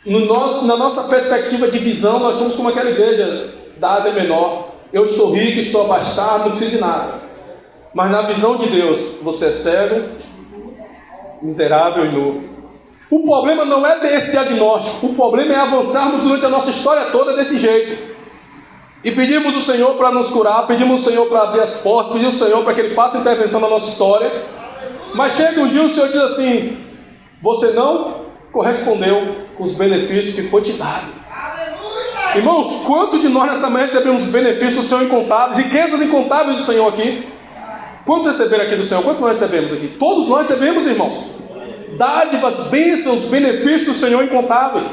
na nossa perspectiva de visão, nós somos como aquela igreja da Ásia Menor. Eu estou rico, estou abastado, não preciso de nada. Mas na visão de Deus, você é cego, miserável e nu. O problema não é ter esse diagnóstico. O problema é avançarmos durante a nossa história toda desse jeito. E pedimos ao Senhor para nos curar, pedimos ao Senhor para abrir as portas, pedimos ao Senhor para que Ele faça intervenção na nossa história. Mas chega um dia o Senhor diz assim: você não correspondeu com os benefícios que foi te dado. Irmãos, quanto de nós nessa manhã recebemos benefícios do Senhor incontáveis, riquezas incontáveis do Senhor aqui? Quantos receberam aqui do Senhor? Quantos nós recebemos aqui? Todos nós recebemos, irmãos. Dádivas, bênçãos, benefícios do Senhor incontáveis.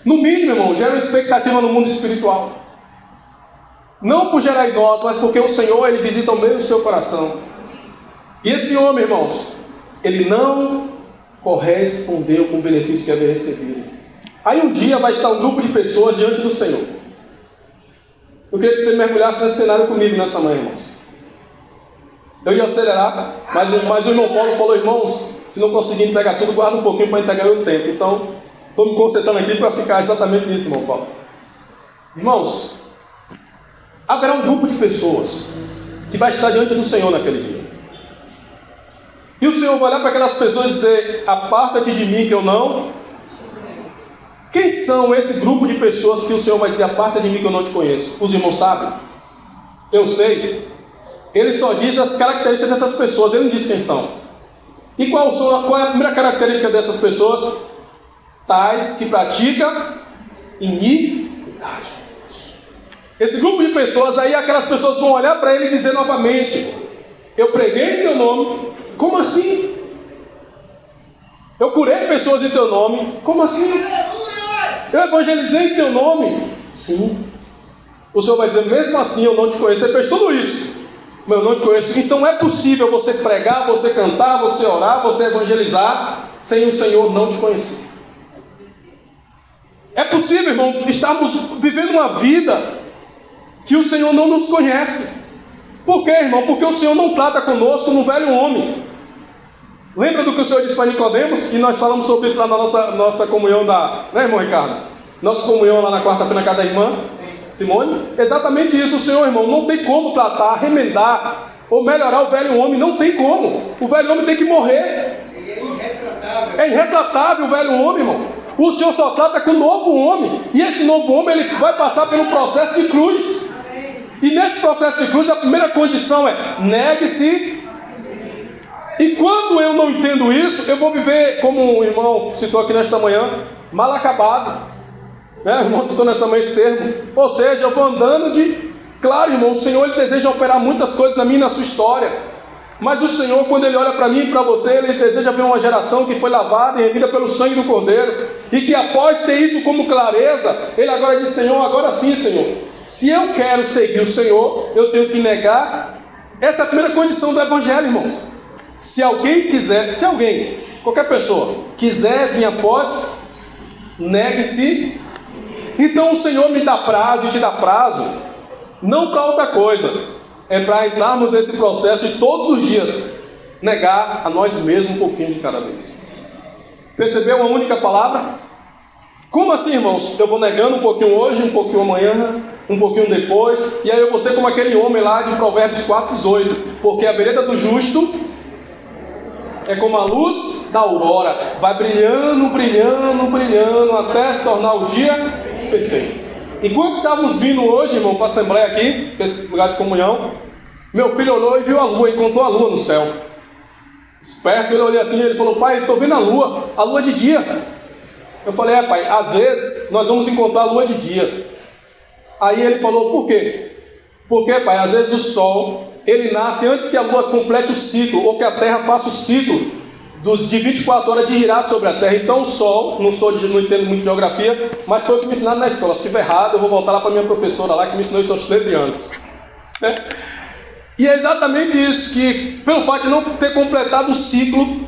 No mínimo, irmão, gera uma expectativa no mundo espiritual. Não por gerar em nós, mas porque o Senhor, Ele visita o meio do seu coração. E esse homem, irmãos, ele não correspondeu com o benefício que havia recebido. Aí um dia vai estar um grupo de pessoas diante do Senhor. Eu queria que você mergulhasse nesse cenário comigo nessa manhã, irmãos. Eu ia acelerar, mas o irmão Paulo falou: irmãos, se não conseguir entregar tudo, guarda um pouquinho para entregar o tempo. Então, estou me concentrando aqui para ficar exatamente nisso, irmão Paulo. Irmãos, haverá um grupo de pessoas que vai estar diante do Senhor naquele dia. E o Senhor vai olhar para aquelas pessoas e dizer: aparta-te de mim que eu não... Quem são esse grupo de pessoas que o Senhor vai dizer: aparta de mim que eu não te conheço? Os irmãos sabem? Eu sei. Ele só diz as características dessas pessoas, ele não diz quem são. E qual é a primeira característica dessas pessoas? Tais que praticam iniquidade. Esse grupo de pessoas, aí aquelas pessoas vão olhar para ele e dizer novamente: eu preguei em teu nome. Como assim? Eu curei pessoas em teu nome. Como assim? Eu evangelizei em teu nome. Sim. O Senhor vai dizer: mesmo assim eu não te conheço. Você fez tudo isso, mas eu não te conheço. Então é possível você pregar, você cantar, você orar, você evangelizar sem o Senhor não te conhecer. É possível, irmão, estarmos vivendo uma vida que o Senhor não nos conhece. Por quê, irmão? Porque o Senhor não trata conosco no velho homem. Lembra do que o Senhor disse para Nicodemos? E nós falamos sobre isso lá na nossa comunhão né, irmão Ricardo? Nossa comunhão lá na quarta-feira na casa da irmã Simone. Exatamente isso. O Senhor, irmão, não tem como tratar, remendar ou melhorar o velho homem. Não tem como. O velho homem tem que morrer. É irretratável o velho homem, irmão. O Senhor só trata com o novo homem. E esse novo homem, ele vai passar pelo processo de cruz. E nesse processo de cruz, a primeira condição é: negue-se. E quando eu não entendo isso, eu vou viver, como o irmão citou aqui nesta manhã, mal acabado. O irmão citou nessa manhã esse termo. Ou seja, eu vou andando de... Claro, irmão, o Senhor, Ele deseja operar muitas coisas na minha e na sua história. Mas o Senhor, quando Ele olha para mim e para você, Ele deseja ver uma geração que foi lavada e remida pelo sangue do Cordeiro. E que após ter isso como clareza, Ele agora diz: Senhor, agora sim, Senhor, se eu quero seguir o Senhor, eu tenho que negar. Essa é a primeira condição do Evangelho, irmãos. Se alguém, qualquer pessoa, quiser vir após, negue-se. Então o Senhor me dá prazo e te dá prazo, não para outra coisa, é para entrarmos nesse processo de todos os dias negar a nós mesmos um pouquinho de cada vez. Percebeu uma única palavra? Como assim, irmãos? Eu vou negando um pouquinho hoje, um pouquinho amanhã, um pouquinho depois, e aí eu vou ser como aquele homem lá de Provérbios 4:18, porque a vereda do justo é como a luz da aurora, vai brilhando, brilhando, brilhando, até se tornar o dia perfeito. Enquanto estávamos vindo hoje, irmão, para a Assembleia aqui, para esse lugar de comunhão, meu filho olhou e viu a lua, encontrou a lua no céu. Esperto, ele olhou assim e ele falou: pai, estou vendo a lua de dia. Eu falei: pai, às vezes nós vamos encontrar a lua de dia. Aí ele falou: por quê? Porque, pai, às vezes o sol, ele nasce antes que a lua complete o ciclo, ou que a terra faça o ciclo de 24 horas de girar sobre a terra. Então o sol, não entendo muito de geografia, mas foi o que me ensinaram na escola. Se estiver errado, eu vou voltar lá para minha professora lá, que me ensinou isso aos 13 anos. E é exatamente isso, que pelo fato de não ter completado o ciclo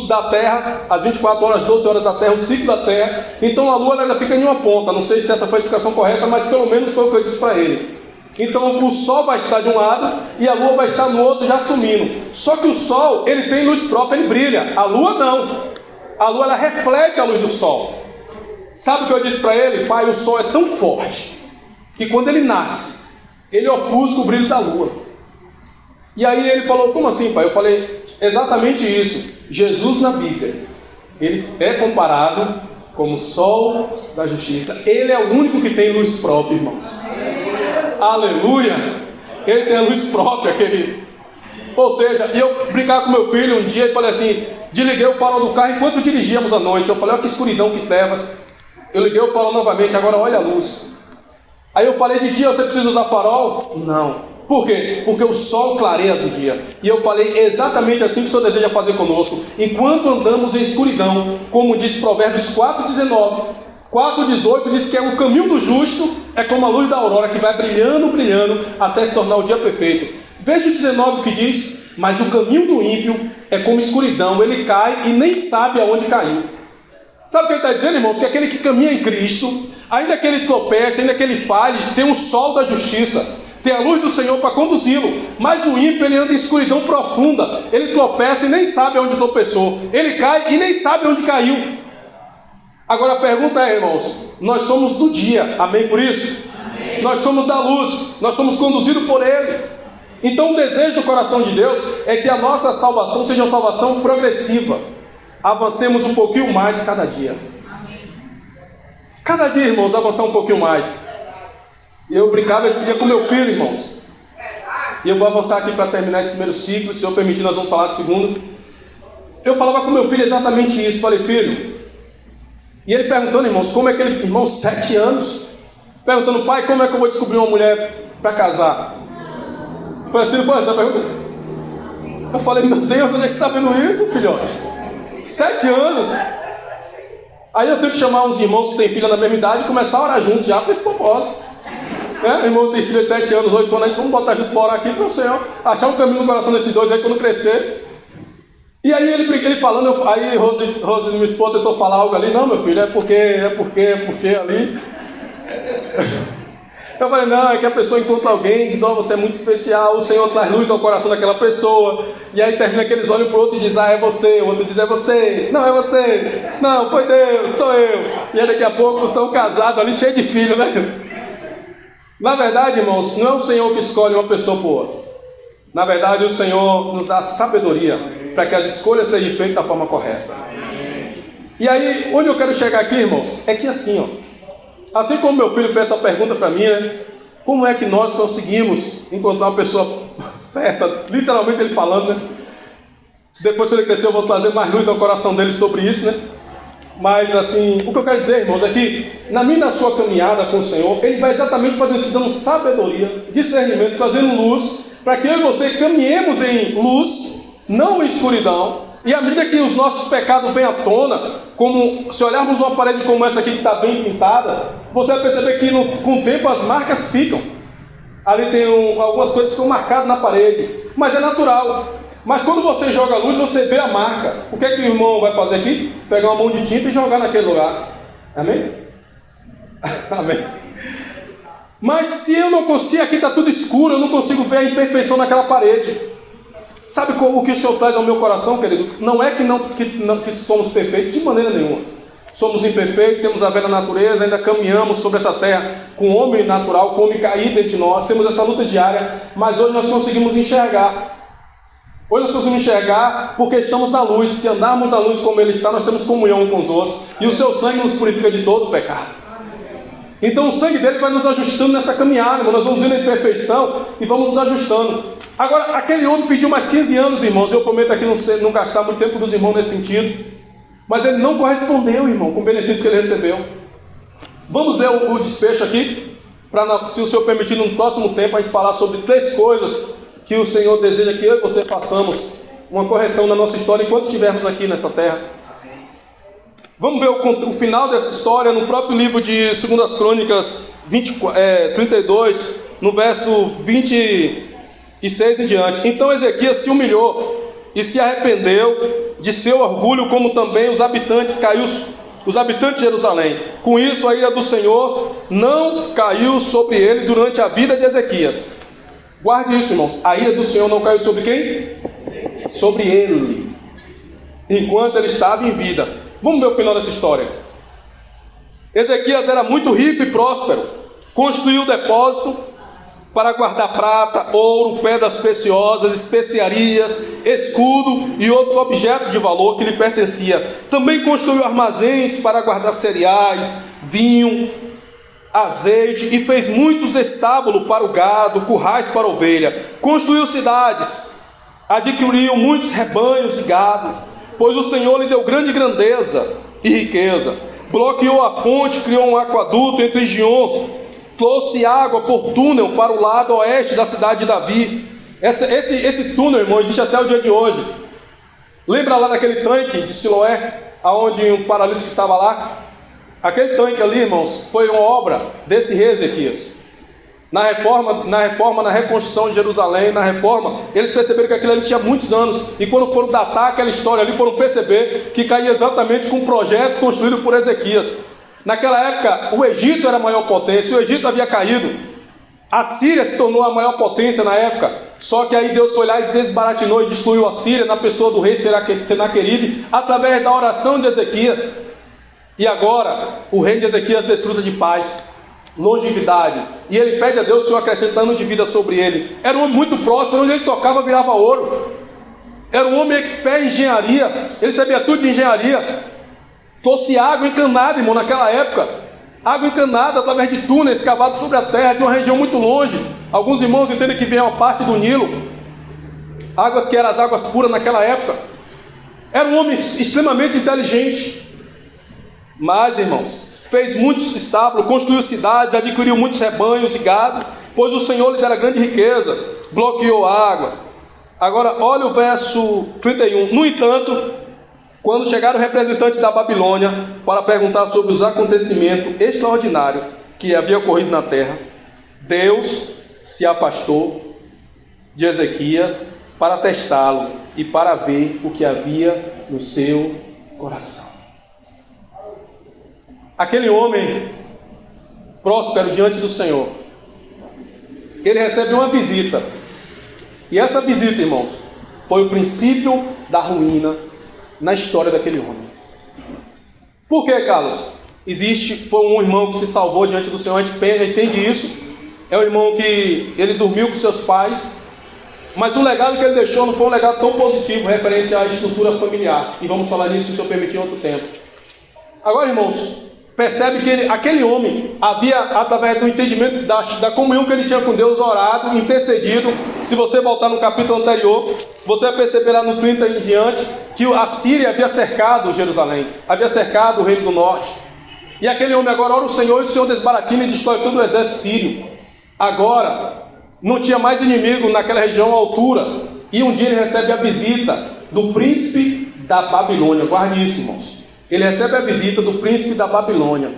da terra, as 24 horas, 12 horas da terra, o ciclo da terra, então a lua ainda fica em uma ponta. Não sei se essa foi a explicação correta, mas pelo menos foi o que eu disse para ele. Então o sol vai estar de um lado e a lua vai estar no outro, já sumindo. Só que o sol, ele tem luz própria, ele brilha. A lua não. A lua, ela reflete a luz do sol. Sabe o que eu disse para ele? Pai, o sol é tão forte que quando ele nasce, ele ofusca o brilho da lua. E aí ele falou: como assim, pai? Eu falei: exatamente isso. Jesus na Bíblia, ele é comparado como o sol da justiça. Ele é o único que tem luz própria, irmãos. Aleluia! Ele tem a luz própria, querido. Ou seja, eu brincava com meu filho um dia e falei assim: desliguei o farol do carro enquanto dirigíamos à noite. Eu falei: olha que escuridão, que trevas. Eu liguei o farol novamente, agora olha a luz. Aí eu falei: de dia você precisa usar farol? Não. Por quê? Porque o sol clareia do dia. E eu falei exatamente assim que o Senhor deseja fazer conosco. Enquanto andamos em escuridão, como diz Provérbios 4,19, 4,18 diz que é o caminho do justo, é como a luz da aurora que vai brilhando, brilhando, até se tornar o dia perfeito. Veja o 19 que diz: mas o caminho do ímpio é como escuridão, ele cai e nem sabe aonde caiu. Sabe o que ele está dizendo, irmãos? Que aquele que caminha em Cristo, ainda que ele tropece, ainda que ele falhe, tem o sol da justiça, tem a luz do Senhor para conduzi-lo. Mas o ímpio, ele anda em escuridão profunda, ele tropeça e nem sabe onde tropeçou, ele cai e nem sabe onde caiu. Agora a pergunta é, irmãos, nós somos do dia, amém por isso? Amém. Nós somos da luz, nós somos conduzidos por Ele. Então o desejo do coração de Deus é que a nossa salvação seja uma salvação progressiva. Avancemos um pouquinho mais cada dia. Amém. Cada dia, irmãos, avançar um pouquinho mais. Eu brincava esse dia com meu filho, irmãos. E eu vou avançar aqui para terminar esse primeiro ciclo. Se eu permitir, nós vamos falar do segundo. Eu falava com meu filho exatamente isso. Falei: filho. E ele perguntando, irmãos, como é que ele... Irmãos, 7 anos. Perguntando: pai, como é que eu vou descobrir uma mulher para casar? Eu falei assim: foi essa pergunta? Eu falei: meu Deus, onde é que você está vendo isso, filhote? 7 anos. Aí eu tenho que chamar uns irmãos que têm filha da mesma idade e começar a orar juntos já para esse propósito. Irmão tem filho de 7 anos, 8 anos, a gente vamos botar junto para orar aqui para o Senhor achar um caminho no coração desses dois aí quando crescer. E aí ele falando, aí Rose, minha esposa, tentou falar algo ali. Não, meu filho, é porque ali. Eu falei: não, é que a pessoa encontra alguém e diz: ó, você é muito especial, o Senhor traz luz ao coração daquela pessoa. E aí termina que eles olham para o outro e dizem: ah, é você. O outro diz: é você. Não, é você. Não, foi Deus, sou eu. E aí daqui a pouco estão casados ali, cheio de filho, né? Na verdade, irmãos, não é o Senhor que escolhe uma pessoa por outra. Na verdade, o Senhor nos dá sabedoria para que as escolhas sejam feitas da forma correta. E aí, onde eu quero chegar aqui, irmãos, é que assim, ó, assim como meu filho fez essa pergunta para mim, né? Como é que nós conseguimos encontrar uma pessoa certa? Literalmente ele falando, né? Depois que ele crescer, eu vou trazer mais luz ao coração dele sobre isso, né? Mas assim, o que eu quero dizer, irmãos, é que na minha e na sua caminhada com o Senhor, Ele vai exatamente fazendo, te dando sabedoria, discernimento, trazendo luz, para que eu e você caminhemos em luz, não em escuridão. E à medida que os nossos pecados vêm à tona, como se olharmos uma parede como essa aqui que está bem pintada, você vai perceber que com o tempo as marcas ficam. Ali tem algumas coisas que ficam marcadas na parede, mas é natural. Mas quando você joga a luz, você vê a marca. O que é que o irmão vai fazer aqui? Pegar uma mão de tinta e jogar naquele lugar. Amém? Amém. Mas se eu não consigo, aqui está tudo escuro, eu não consigo ver a imperfeição naquela parede. Sabe o que o Senhor traz ao meu coração, querido? Não é que somos perfeitos, de maneira nenhuma. Somos imperfeitos, temos a velha natureza, ainda caminhamos sobre essa terra com o homem natural, com o homem caído entre nós, temos essa luta diária, mas hoje nós conseguimos enxergar. Hoje nós precisamos enxergar porque estamos na luz. Se andarmos na luz como Ele está, nós temos comunhão uns com os outros. E o seu sangue nos purifica de todo o pecado. Então o sangue dele vai nos ajustando nessa caminhada, irmão. Nós vamos indo em perfeição e vamos nos ajustando. Agora, aquele homem pediu mais 15 anos, irmãos. Eu prometo aqui não gastar muito tempo dos irmãos nesse sentido. Mas ele não correspondeu, irmão, com o benefício que ele recebeu. Vamos ler o desfecho aqui, para, se o Senhor permitir, no próximo tempo, a gente falar sobre 3 coisas que o Senhor deseja que eu e você façamos uma correção na nossa história enquanto estivermos aqui nessa terra. Vamos ver o final dessa história no próprio livro de 2 Crônicas 32, no verso 26 em diante. Então Ezequias se humilhou e se arrependeu de seu orgulho, como também os habitantes de Jerusalém. Com isso, a ira do Senhor não caiu sobre ele durante a vida de Ezequias. Guarde isso, irmãos. A ira do Senhor não caiu sobre quem? Sobre ele, enquanto ele estava em vida. Vamos ver o final dessa história. Ezequias era muito rico e próspero. Construiu depósito para guardar prata, ouro, pedras preciosas, especiarias, escudo e outros objetos de valor que lhe pertencia. Também construiu armazéns para guardar cereais, vinho, azeite, e fez muitos estábulos para o gado, currais para a ovelha. Construiu cidades, adquiriu muitos rebanhos de gado, pois o Senhor lhe deu grande grandeza e riqueza. Bloqueou a fonte, criou um aqueduto entre Gion, trouxe água por túnel para o lado oeste da cidade de Davi. Esse túnel, irmão, existe até o dia de hoje. Lembra lá naquele tanque de Siloé, aonde um paralítico estava lá? Aquele tanque ali, irmãos, foi uma obra desse rei Ezequias. Na reconstrução de Jerusalém, na reforma, eles perceberam que aquilo ali tinha muitos anos. E quando foram datar aquela história ali, foram perceber que caía exatamente com um projeto construído por Ezequias. Naquela época, o Egito era a maior potência, o Egito havia caído. A Síria se tornou a maior potência na época. Só que aí Deus foi lá e desbaratinou e destruiu a Síria na pessoa do rei Senaqueribe, através da oração de Ezequias. E agora, o reino de Ezequias desfruta de paz, longevidade. E ele pede a Deus, o Senhor acrescenta anos de vida sobre ele. Era um homem muito próspero, onde ele tocava virava ouro. Era um homem expert em engenharia, ele sabia tudo de engenharia. Trouxe água encanada, irmão, naquela época. Água encanada através de túneis cavados sobre a terra, de uma região muito longe. Alguns irmãos entendem que vem uma parte do Nilo. Águas que eram as águas puras naquela época. Era um homem extremamente inteligente. Mas, irmãos, fez muitos estábulos, construiu cidades, adquiriu muitos rebanhos e gado, pois o Senhor lhe dera grande riqueza, bloqueou a água. Agora, olha o verso 31. No entanto, quando chegaram representantes da Babilônia para perguntar sobre os acontecimentos extraordinários que havia ocorrido na terra, Deus se afastou de Ezequias para testá-lo e para ver o que havia no seu coração. Aquele homem próspero diante do Senhor, ele recebe uma visita. E essa visita, irmãos, foi o princípio da ruína na história daquele homem. Por que, Carlos? Foi um irmão que se salvou diante do Senhor, a gente entende isso. É um irmão que ele dormiu com seus pais, mas o legado que ele deixou não foi um legado tão positivo referente à estrutura familiar. E vamos falar nisso, se eu permitir, em outro tempo. Agora, irmãos, percebe que aquele homem havia, através do entendimento da comunhão que ele tinha com Deus, orado, intercedido. Se você voltar no capítulo anterior, você vai perceber lá no 30 em diante, que a Síria havia cercado Jerusalém, havia cercado o reino do norte. E aquele homem agora ora o Senhor, e o Senhor desbaratina e destrói todo o exército sírio. Agora, não tinha mais inimigo naquela região à altura. E um dia ele recebe a visita do príncipe da Babilônia. Guarde isso, irmãos. Ele recebe a visita do príncipe da Babilônia.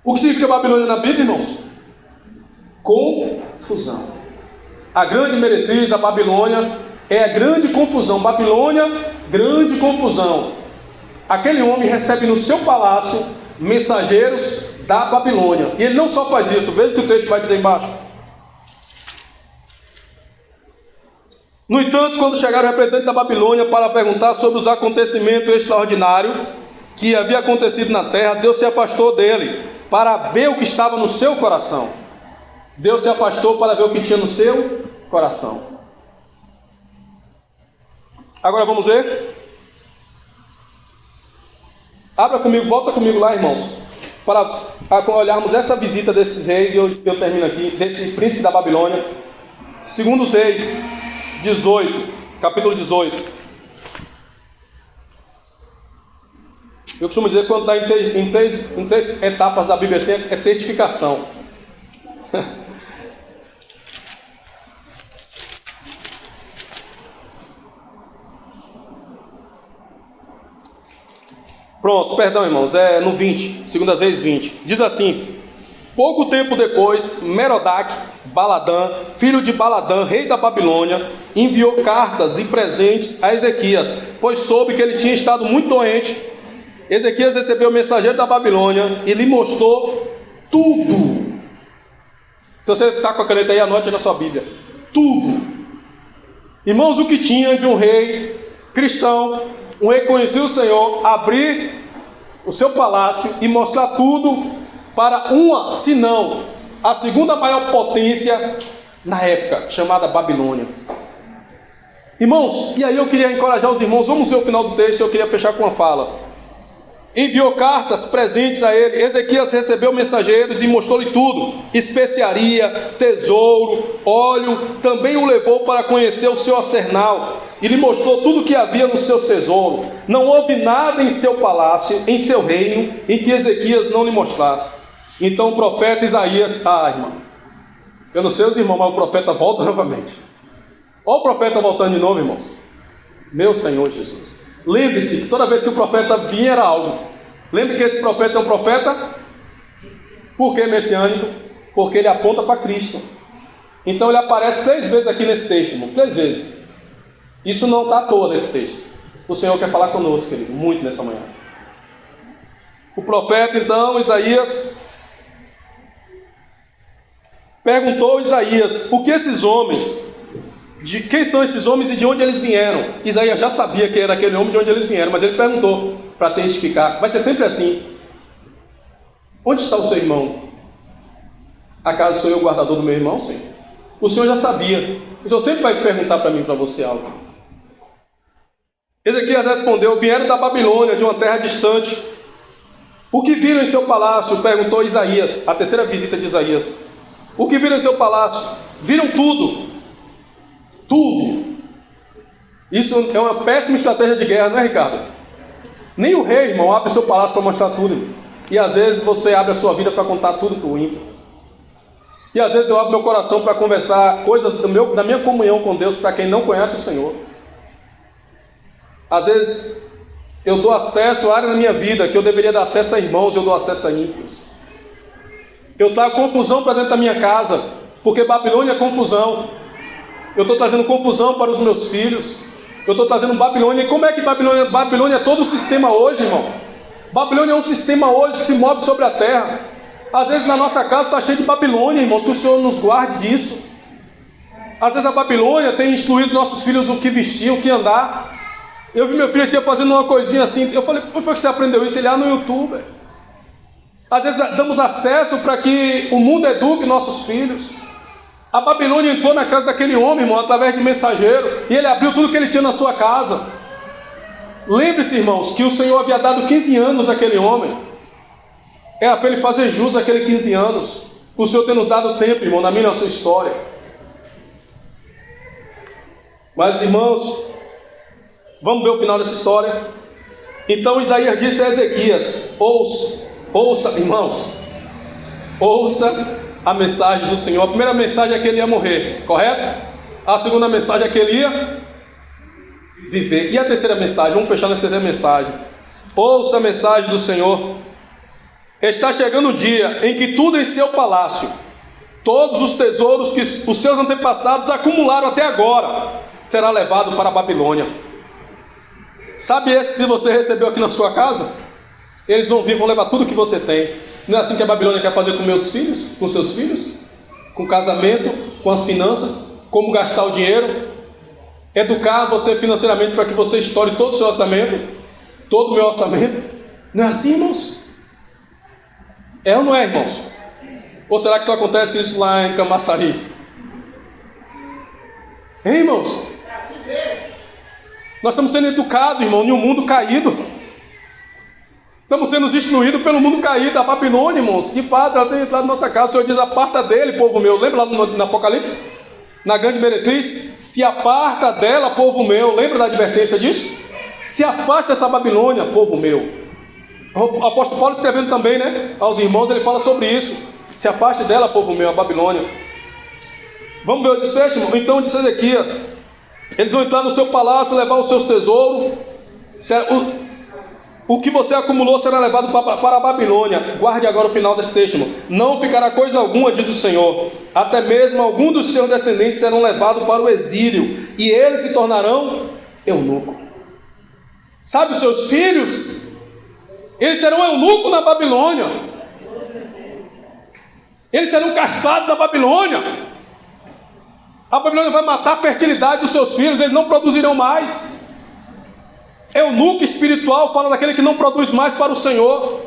O que significa Babilônia na Bíblia, irmãos? Confusão. A grande meretriz, a Babilônia, é a grande confusão. Babilônia, grande confusão. Aquele homem recebe no seu palácio mensageiros da Babilônia. E ele não só faz isso, veja o que o texto vai dizer embaixo. No entanto, quando chegaram representantes da Babilônia para perguntar sobre os acontecimentos extraordinários que havia acontecido na terra, Deus se afastou dele para ver o que estava no seu coração. Deus se afastou para ver o que tinha no seu coração. Agora vamos ver. Abra comigo, volta comigo lá, irmãos, para olharmos essa visita desses reis, e eu termino aqui, desse príncipe da Babilônia. 2 Reis 18, capítulo 18. Eu costumo dizer que quando está em três etapas da Bíblia, assim, é testificação. Pronto, perdão, irmãos, é no 20, 2 Reis 20. Diz assim: pouco tempo depois, Merodach Baladã, filho de Baladã, rei da Babilônia, enviou cartas e presentes a Ezequias, pois soube que ele tinha estado muito doente. Ezequias recebeu o mensageiro da Babilônia e lhe mostrou tudo. Se você está com a caneta aí, anote na sua Bíblia. Tudo. Irmãos, o que tinha de um rei cristão, um rei que conhecia o Senhor, abrir o seu palácio e mostrar tudo para uma, se não a segunda maior potência na época, chamada Babilônia. Irmãos, e aí eu queria encorajar os irmãos, vamos ver o final do texto, eu queria fechar com uma fala. Enviou cartas, presentes a ele. Ezequias recebeu mensageiros e mostrou-lhe tudo: especiaria, tesouro, óleo. Também o levou para conhecer o seu arsenal e lhe mostrou tudo o que havia nos seus tesouros. Não houve nada em seu palácio, em seu reino, em que Ezequias não lhe mostrasse. Então o profeta Isaías, irmão, eu não sei os irmãos, mas o profeta volta novamente. Olha o profeta voltando de novo, irmãos. Meu Senhor Jesus. Lembre-se que toda vez que o profeta vinha era algo. Lembre que esse profeta é um profeta, por que messiânico? Porque ele aponta para Cristo. Então ele aparece 3 vezes aqui nesse texto, irmão, 3 vezes. Isso não está à toa nesse texto. O Senhor quer falar conosco, querido, muito nessa manhã. O profeta, então, Isaías, perguntou a Isaías: o que esses homens, quem são esses homens e de onde eles vieram? Isaías já sabia que era aquele homem de onde eles vieram, mas ele perguntou para testificar. Vai ser sempre assim: onde está o seu irmão? Acaso sou eu o guardador do meu irmão? Sim. O Senhor já sabia. O Senhor sempre vai perguntar para mim, para você algo. Ezequias respondeu: vieram da Babilônia, de uma terra distante. O que viram em seu palácio? Perguntou Isaías, a terceira visita de Isaías. O que viram em seu palácio? Viram tudo. Tudo. Isso é uma péssima estratégia de guerra, não é, Ricardo? Nem o rei, irmão, abre seu palácio para mostrar tudo, irmão. E às vezes você abre a sua vida para contar tudo para o ímpio. E às vezes eu abro meu coração para conversar coisas da minha comunhão com Deus para quem não conhece o Senhor. Às vezes eu dou acesso a área na minha vida que eu deveria dar acesso a irmãos, eu dou acesso a ímpios. Eu trago confusão para dentro da minha casa, porque Babilônia é confusão. Eu estou trazendo confusão para os meus filhos. Eu estou trazendo Babilônia. E como é que Babilônia é todo o sistema hoje, irmão? Babilônia é um sistema hoje que se move sobre a terra. Às vezes na nossa casa está cheio de Babilônia, irmãos, que o Senhor nos guarde disso. Às vezes a Babilônia tem instruído nossos filhos o que vestir, o que andar. Eu vi meu filho esse dia fazendo uma coisinha assim. Eu falei: como foi que você aprendeu isso? Ele no YouTube. Às vezes damos acesso para que o mundo eduque nossos filhos. A Babilônia entrou na casa daquele homem, irmão, através de mensageiro, e ele abriu tudo que ele tinha na sua casa. Lembre-se, irmãos, que o Senhor havia dado 15 anos àquele homem. Era para ele fazer jus àqueles 15 anos. O Senhor tem nos dado tempo, irmão, na minha e na sua história. Mas, irmãos, vamos ver o final dessa história. Então Isaías disse a Ezequias: ouça, irmãos, ouça a mensagem do Senhor. A primeira mensagem é que ele ia morrer, correto? A segunda mensagem é que ele ia viver. E a terceira mensagem? Vamos fechar nessa terceira mensagem. Ouça a mensagem do Senhor. Está chegando o dia em que tudo em seu palácio, todos os tesouros que os seus antepassados acumularam até agora, será levado para a Babilônia. Sabe esse que você recebeu aqui na sua casa? Eles vão vir, vão levar tudo que você tem. Não é assim que a Babilônia quer fazer com meus filhos, com seus filhos? Com o casamento, com as finanças, como gastar o dinheiro, educar você financeiramente para que você estoure todo o seu orçamento, todo o meu orçamento. Não é assim, irmãos? É ou não é, irmãos? Ou será que só acontece isso lá em Camaçari? Hein, irmãos? Nós estamos sendo educados, irmão, em um mundo caído. Estamos sendo instruídos pelo mundo caído. A Babilônia, irmãos, de fato, ela tem entrado na nossa casa. O Senhor diz: aparta dele, povo meu. Lembra lá no Apocalipse? Na grande meretriz? Se aparta dela, povo meu. Lembra da advertência disso? Se afasta dessa Babilônia, povo meu. O apóstolo Paulo escrevendo também, né, aos irmãos, ele fala sobre isso. Se afaste dela, povo meu, a Babilônia. Vamos ver o desfecho, irmão? Então disse Ezequias: eles vão entrar no seu palácio, levar os seus tesouros. O que você acumulou será levado para a Babilônia. Guarde agora o final desse texto, irmão. Não ficará coisa alguma, diz o Senhor. Até mesmo algum dos seus descendentes serão levados para o exílio, e eles se tornarão eunuco. Sabe, os seus filhos, eles serão eunucos na Babilônia. Eles serão castrados na Babilônia. A Babilônia vai matar a fertilidade dos seus filhos. Eles não produzirão mais. Eunuco espiritual fala daquele que não produz mais para o Senhor.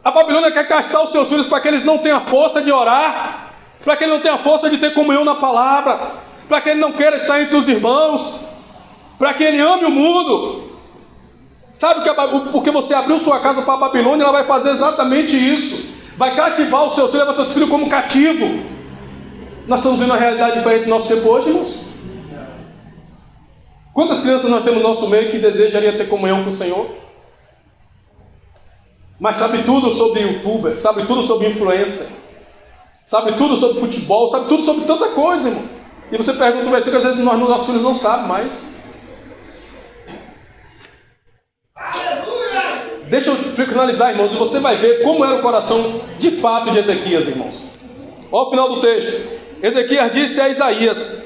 A Babilônia quer castrar os seus filhos para que eles não tenham força de orar, para que ele não tenha força de ter comunhão na palavra, para que ele não queira estar entre os irmãos, para que ele ame o mundo. Sabe que porque você abriu sua casa para a Babilônia, ela vai fazer exatamente isso. Vai cativar os seus filhos, levar seus filhos como cativo. Nós estamos vendo uma realidade diferente do nosso tempo hoje, irmãos. Quantas crianças nós temos no nosso meio que desejariam ter comunhão com o Senhor? Mas sabe tudo sobre youtuber, sabe tudo sobre influencer, sabe tudo sobre futebol, sabe tudo sobre tanta coisa, irmão. E você pergunta o versículo, às vezes nossos filhos não sabem mais. Deixa eu finalizar, irmãos, e você vai ver como era o coração de fato de Ezequias, irmãos. Olha o final do texto. Ezequias disse a Isaías: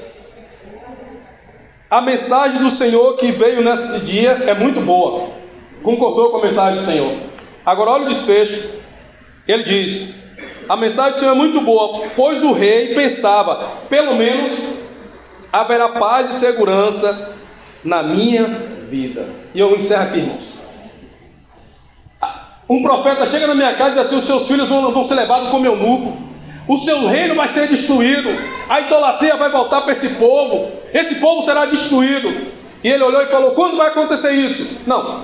a mensagem do Senhor que veio nesse dia é muito boa. Concordou com a mensagem do Senhor. Agora olha o desfecho. Ele diz: a mensagem do Senhor é muito boa, pois o rei pensava, pelo menos haverá paz e segurança na minha vida. E eu encerro aqui, irmãos. Um profeta chega na minha casa e diz assim: os seus filhos vão ser levados como eunuco. O seu reino vai ser destruído. A idolatria vai voltar para esse povo. Esse povo será destruído. E ele olhou e falou: quando vai acontecer isso? Não,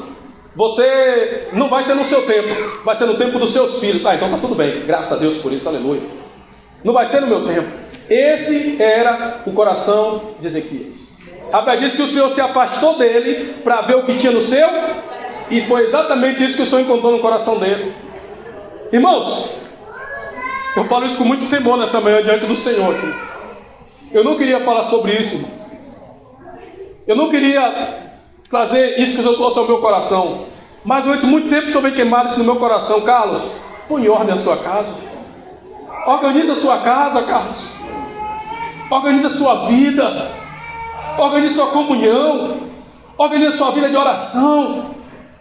você não vai ser no seu tempo, vai ser no tempo dos seus filhos. Então está tudo bem, graças a Deus por isso, aleluia. Não vai ser no meu tempo. Esse era o coração de Ezequias. A Bíblia diz que o Senhor se afastou dele para ver o que tinha no seu, e foi exatamente isso que o Senhor encontrou no coração dele. Irmãos, eu falo isso com muito temor nessa manhã diante do Senhor aqui. Eu não queria falar sobre isso, irmão. Eu não queria trazer isso que o Senhor trouxe ao meu coração. Mas durante muito tempo o Senhor vem queimar isso no meu coração. Carlos, põe em ordem a sua casa. Organiza a sua casa, Carlos. Organiza a sua vida. Organiza a sua comunhão. Organiza a sua vida de oração.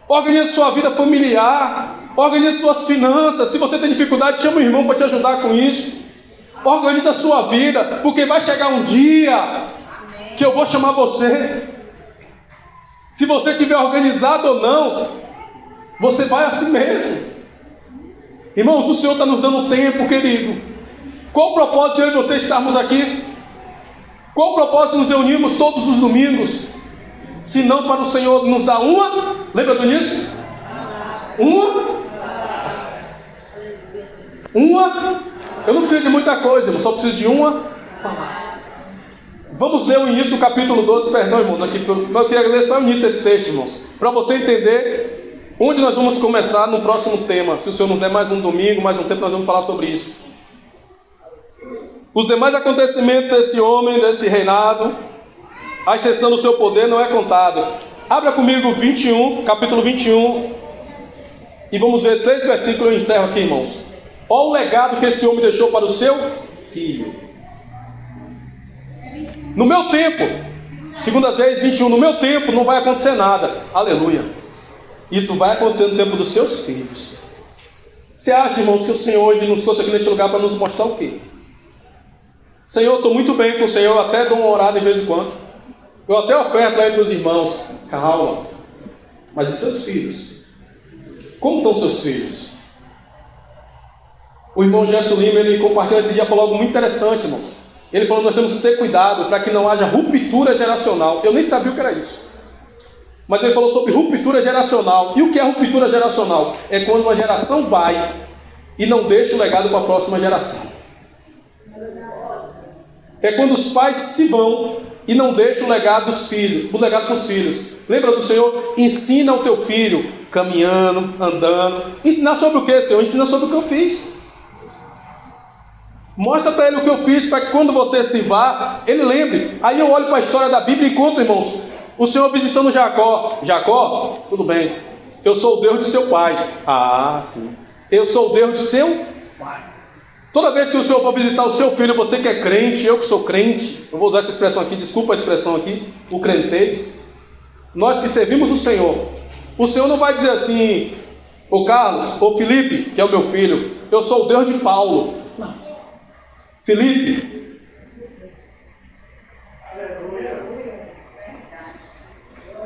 Organiza a sua vida familiar. Organize suas finanças. Se você tem dificuldade, chama o irmão para te ajudar com isso. Organize a sua vida, porque vai chegar um dia que eu vou chamar você. Se você estiver organizado ou não, você vai assim mesmo. Irmãos, o Senhor está nos dando tempo, querido. Qual o propósito de eu e você estarmos aqui? Qual o propósito de nos reunirmos todos os domingos? Se não para o Senhor nos dar uma, lembra disso? Eu não preciso de muita coisa, irmão, só preciso de uma palavra. Vamos ler o início do capítulo 12, perdão, irmãos, aqui, eu queria ler só o início desse texto, irmãos, para você entender onde nós vamos começar no próximo tema. Se o Senhor nos der mais um domingo, mais um tempo, nós vamos falar sobre isso. Os demais acontecimentos desse homem, desse reinado, a extensão do seu poder não é contado. Abra comigo 21, capítulo 21, e vamos ver 3 versículos, eu encerro aqui, irmãos. Olha o legado que esse homem deixou para o seu filho. No meu tempo, 2 Reis 21, no meu tempo não vai acontecer nada. Aleluia. Isso vai acontecer no tempo dos seus filhos. Você acha, irmãos, que o Senhor hoje nos trouxe aqui neste lugar para nos mostrar o quê? Senhor, eu estou muito bem com o Senhor, eu até dou uma orada de vez em quando. Eu até oferto lá entre os irmãos. Calma. Mas e seus filhos? Como estão seus filhos? O irmão Gerson Lima, ele compartilhou esse dia, falou algo muito interessante, irmãos. Ele falou: nós temos que ter cuidado para que não haja ruptura geracional. Eu nem sabia o que era isso. Mas ele falou sobre ruptura geracional. E o que é ruptura geracional? É quando uma geração vai e não deixa o legado para a próxima geração. É quando os pais se vão e não deixam o legado dos filhos, o legado para os filhos. Lembra do Senhor? Ensina ao teu filho, caminhando, andando. Ensinar sobre o que, Senhor? Ensina sobre o que eu fiz. Mostra para ele o que eu fiz, para que quando você se vá, ele lembre. Aí eu olho para a história da Bíblia e conto, irmãos, o Senhor visitando Jacó. Jacó, tudo bem, eu sou o Deus de seu pai. Ah, sim. Eu sou o Deus de seu pai. Toda vez que o Senhor for visitar o seu filho, você que é crente, eu que sou crente, eu vou usar essa expressão aqui, desculpa a expressão aqui, o crentez, nós que servimos o Senhor não vai dizer assim: ô Carlos, ô Felipe, que é o meu filho, eu sou o Deus de Paulo. Não. Felipe,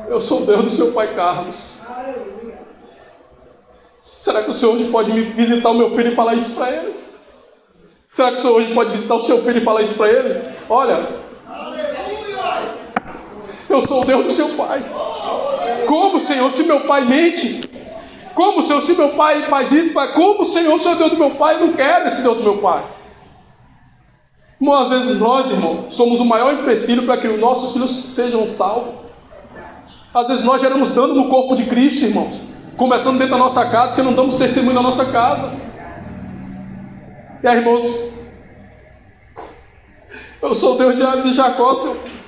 eu sou o Deus do seu pai Carlos. Será que o Senhor hoje pode me visitar o meu filho e falar isso para ele? Será que o Senhor hoje pode visitar o seu filho e falar isso para ele? Olha, eu sou o Deus do seu pai. Como, Senhor, se meu pai mente? Como, Senhor, se meu pai faz isso? Como, Senhor, se é o Deus do meu pai? Eu não quero esse Deus do meu pai. Irmão, às vezes nós, irmão, somos o maior empecilho para que os nossos filhos sejam salvos. Às vezes nós geramos dano no corpo de Cristo, irmãos. Começando dentro da nossa casa, porque não damos testemunho na nossa casa. E aí, irmãos, eu sou o Deus de Jacó,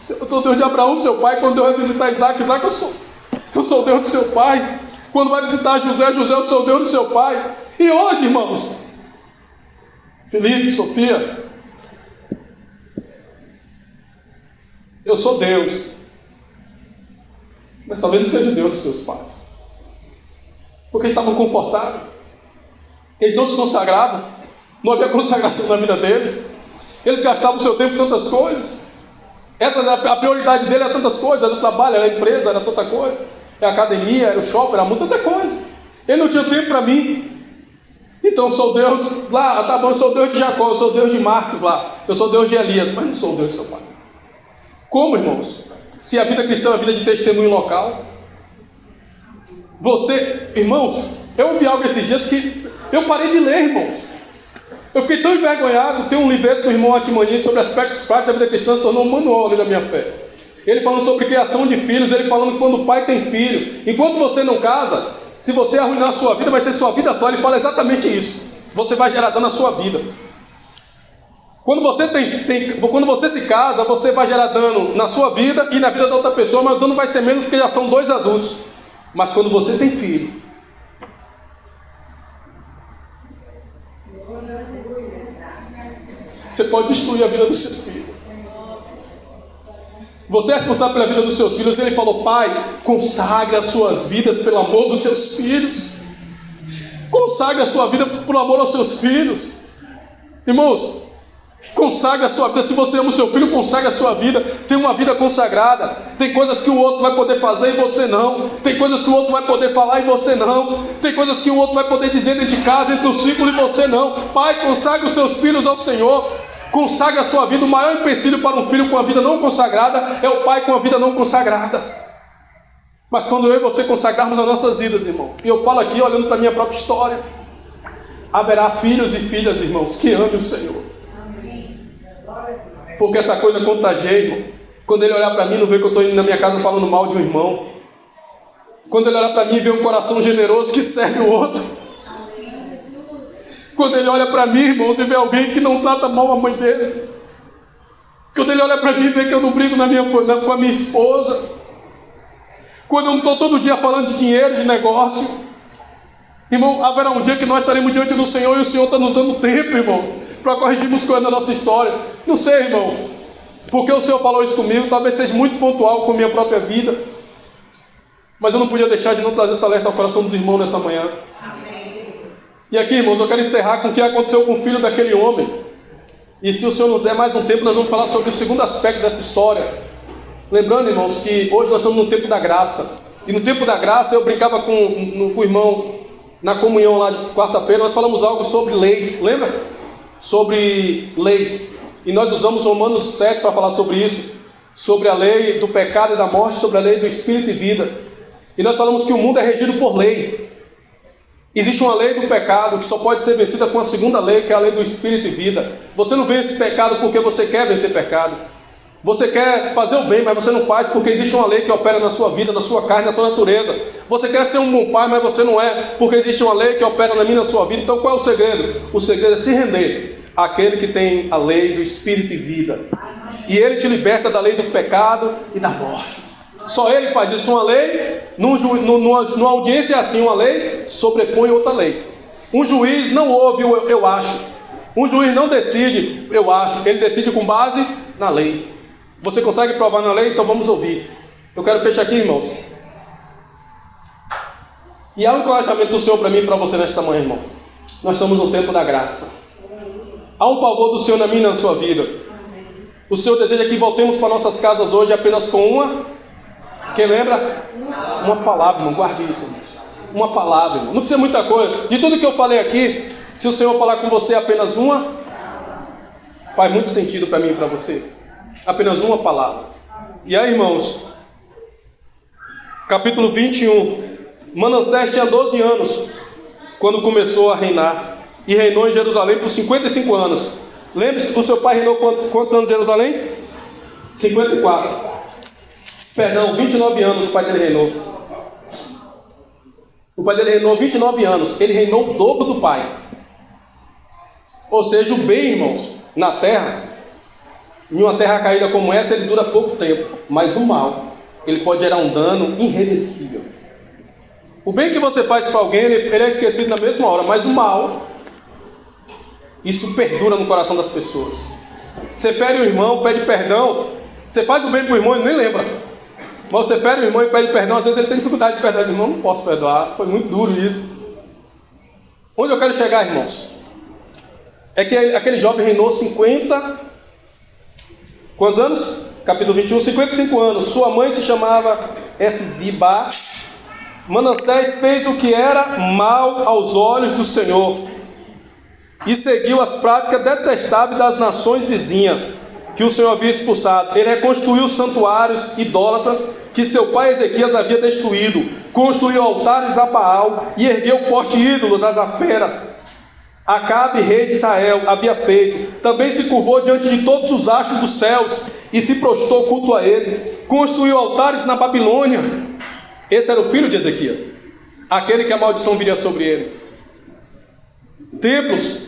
eu sou o Deus de Abraão, seu pai. Quando Deus vai visitar Isaac, eu sou o Deus do seu pai. Quando vai visitar José, eu sou o Deus do seu pai. E hoje, irmãos, Felipe, Sofia, eu sou Deus, mas talvez não seja Deus dos seus pais, porque eles estavam confortáveis, eles não se consagravam. Não havia consagração na vida deles. Eles gastavam o seu tempo em tantas coisas. A prioridade dele era tantas coisas. Era o trabalho, era a empresa, era tanta coisa. Era a academia, era o shopping, era muita coisa. Ele não tinha tempo para mim. Então eu sou Deus lá, tá bom, eu sou Deus de Jacó, eu sou Deus de Marcos lá, eu sou Deus de Elias, mas não sou o Deus do seu pai. Como, irmãos? Se a vida cristã é uma vida de testemunho local. Você, irmãos, eu ouvi algo esses dias que eu parei de ler, irmãos. Eu fiquei tão envergonhado. Tem um livreto do irmão Atimani sobre aspectos práticos da vida cristã, se tornou um manual ali da minha fé. Ele falando sobre criação de filhos, ele falando que quando o pai tem filho, enquanto você não casa, se você arruinar a sua vida, vai ser sua vida só. Ele fala exatamente isso. Você vai gerar dano na sua vida. Quando você se casa, você vai gerar dano na sua vida e na vida da outra pessoa, mas o dano vai ser menos porque já são dois adultos. Mas quando você tem filho, você pode destruir a vida dos seus filhos. Você é responsável pela vida dos seus filhos. Ele falou: pai, consagre as suas vidas pelo amor dos seus filhos. Consagre a sua vida por amor aos seus filhos. Irmãos, consagre a sua vida. Se você ama o seu filho, consagre a sua vida. Tem uma vida consagrada. Tem coisas que o outro vai poder fazer e você não. Tem coisas que o outro vai poder falar e você não. Tem coisas que o outro vai poder dizer dentro de casa, entre o círculo, e você não. Pai, consagre os seus filhos ao Senhor. Consagre a sua vida. O maior empecilho para um filho com a vida não consagrada é o pai com a vida não consagrada. Mas quando eu e você consagrarmos as nossas vidas, irmão, e eu falo aqui olhando para a minha própria história, haverá filhos e filhas, irmãos, que amem o Senhor. Porque essa coisa contagia, irmão. Quando ele olhar para mim, não vê que eu estou indo na minha casa falando mal de um irmão. Quando ele olhar para mim, vê um coração generoso que serve o outro. Quando ele olha para mim, irmãos, e vê alguém que não trata mal a mãe dele. Quando ele olha para mim e vê que eu não brigo com a minha esposa. Quando eu não estou todo dia falando de dinheiro, de negócio. Irmão, haverá um dia que nós estaremos diante do Senhor e o Senhor está nos dando tempo, irmão, para corrigirmos coisas na nossa história. Não sei, irmão, porque o Senhor falou isso comigo. Talvez seja muito pontual com a minha própria vida, mas eu não podia deixar de não trazer essa alerta ao coração dos irmãos nessa manhã. E aqui, irmãos, eu quero encerrar com o que aconteceu com o filho daquele homem. E se o Senhor nos der mais um tempo, nós vamos falar sobre o segundo aspecto dessa história. Lembrando, irmãos, que hoje nós estamos no tempo da graça. E no tempo da graça eu brincava com o irmão na comunhão lá de quarta-feira. Nós falamos algo sobre leis, lembra? Sobre leis. e nós usamos Romanos 7 para falar sobre isso, sobre a lei do pecado e da morte, sobre a lei do espírito e vida. E nós falamos que o mundo é regido por lei. Existe uma lei do pecado que só pode ser vencida com a segunda lei, que é a lei do espírito e vida. Você não vence pecado porque você quer vencer pecado. Você quer fazer o bem, mas você não faz porque existe uma lei que opera na sua vida, na sua carne, na sua natureza. Você quer ser um bom pai, mas você não é, porque existe uma lei que opera na minha e na sua vida. Então qual é o segredo? O segredo é se render àquele que tem a lei do espírito e vida. E ele te liberta da lei do pecado e da morte. Só ele faz isso. Uma lei, numa audiência assim, uma lei sobrepõe outra lei. Um juiz não ouve o eu acho. Um juiz não decide eu acho. Ele decide com base na lei. Você consegue provar na lei? Então vamos ouvir. Eu quero fechar aqui, irmãos. E há um encorajamento do Senhor para mim e para você nesta manhã, irmãos. Nós estamos no tempo da graça. Há um favor do Senhor na minha e na sua vida. O Senhor deseja que voltemos para nossas casas hoje apenas com uma. Quem lembra? Uma palavra, irmão. Guarde isso, irmão. Uma palavra, irmão. Não precisa muita coisa. De tudo que eu falei aqui, se o Senhor falar com você apenas uma, faz muito sentido para mim e para você. Apenas uma palavra. E aí, irmãos, capítulo 21. Manassés tinha 12 anos quando começou a reinar. E reinou em Jerusalém por 55 anos. Lembre-se que o seu pai reinou quantos anos em Jerusalém? 54. Perdão, 29 anos o pai dele reinou. O pai dele reinou 29 anos. Ele reinou o dobro do pai. Ou seja, o bem, irmãos, na terra, em uma terra caída como essa, ele dura pouco tempo. Mas o mal, ele pode gerar um dano irreversível. O bem que você faz para alguém, ele é esquecido na mesma hora. Mas o mal, isso perdura no coração das pessoas. Você fere o irmão, pede perdão. Você faz o bem para o irmão e nem lembra. Mas você fere o irmão e pede perdão. Às vezes ele tem dificuldade de perdoar. Irmão, não posso perdoar. Foi muito duro isso. Onde eu quero chegar, irmãos? É que aquele jovem reinou 50... Quantos anos? Capítulo 21, 55 anos. Sua mãe se chamava Efziba. Manassés fez o que era mal aos olhos do Senhor e seguiu as práticas detestáveis das nações vizinhas que o Senhor havia expulsado. Ele reconstruiu os santuários idólatras que seu pai Ezequias havia destruído, construiu altares a Baal e ergueu poste ídolos a Zafera. Acabe, rei de Israel, havia feito. Também se curvou diante de todos os astros dos céus e se prostrou culto a ele. Construiu altares na Babilônia. Esse era o filho de Ezequias, aquele que a maldição viria sobre ele. Templos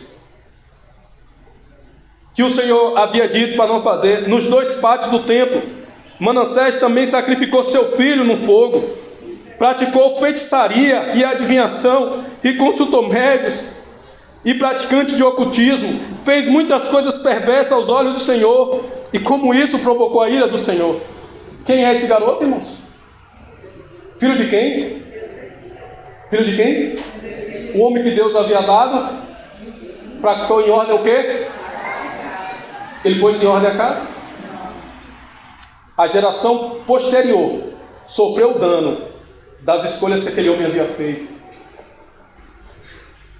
que o Senhor havia dito para não fazer. Nos 2 pátios do templo, Manassés também sacrificou seu filho no fogo. Praticou feitiçaria e adivinhação e consultou médios e praticante de ocultismo. Fez muitas coisas perversas aos olhos do Senhor. E como isso provocou a ira do Senhor. Quem é esse garoto, irmãos? Filho de quem? Filho de quem? O homem que Deus havia dado. Praticou em ordem o quê? Ele pôs em ordem a casa. A geração posterior sofreu o dano das escolhas que aquele homem havia feito.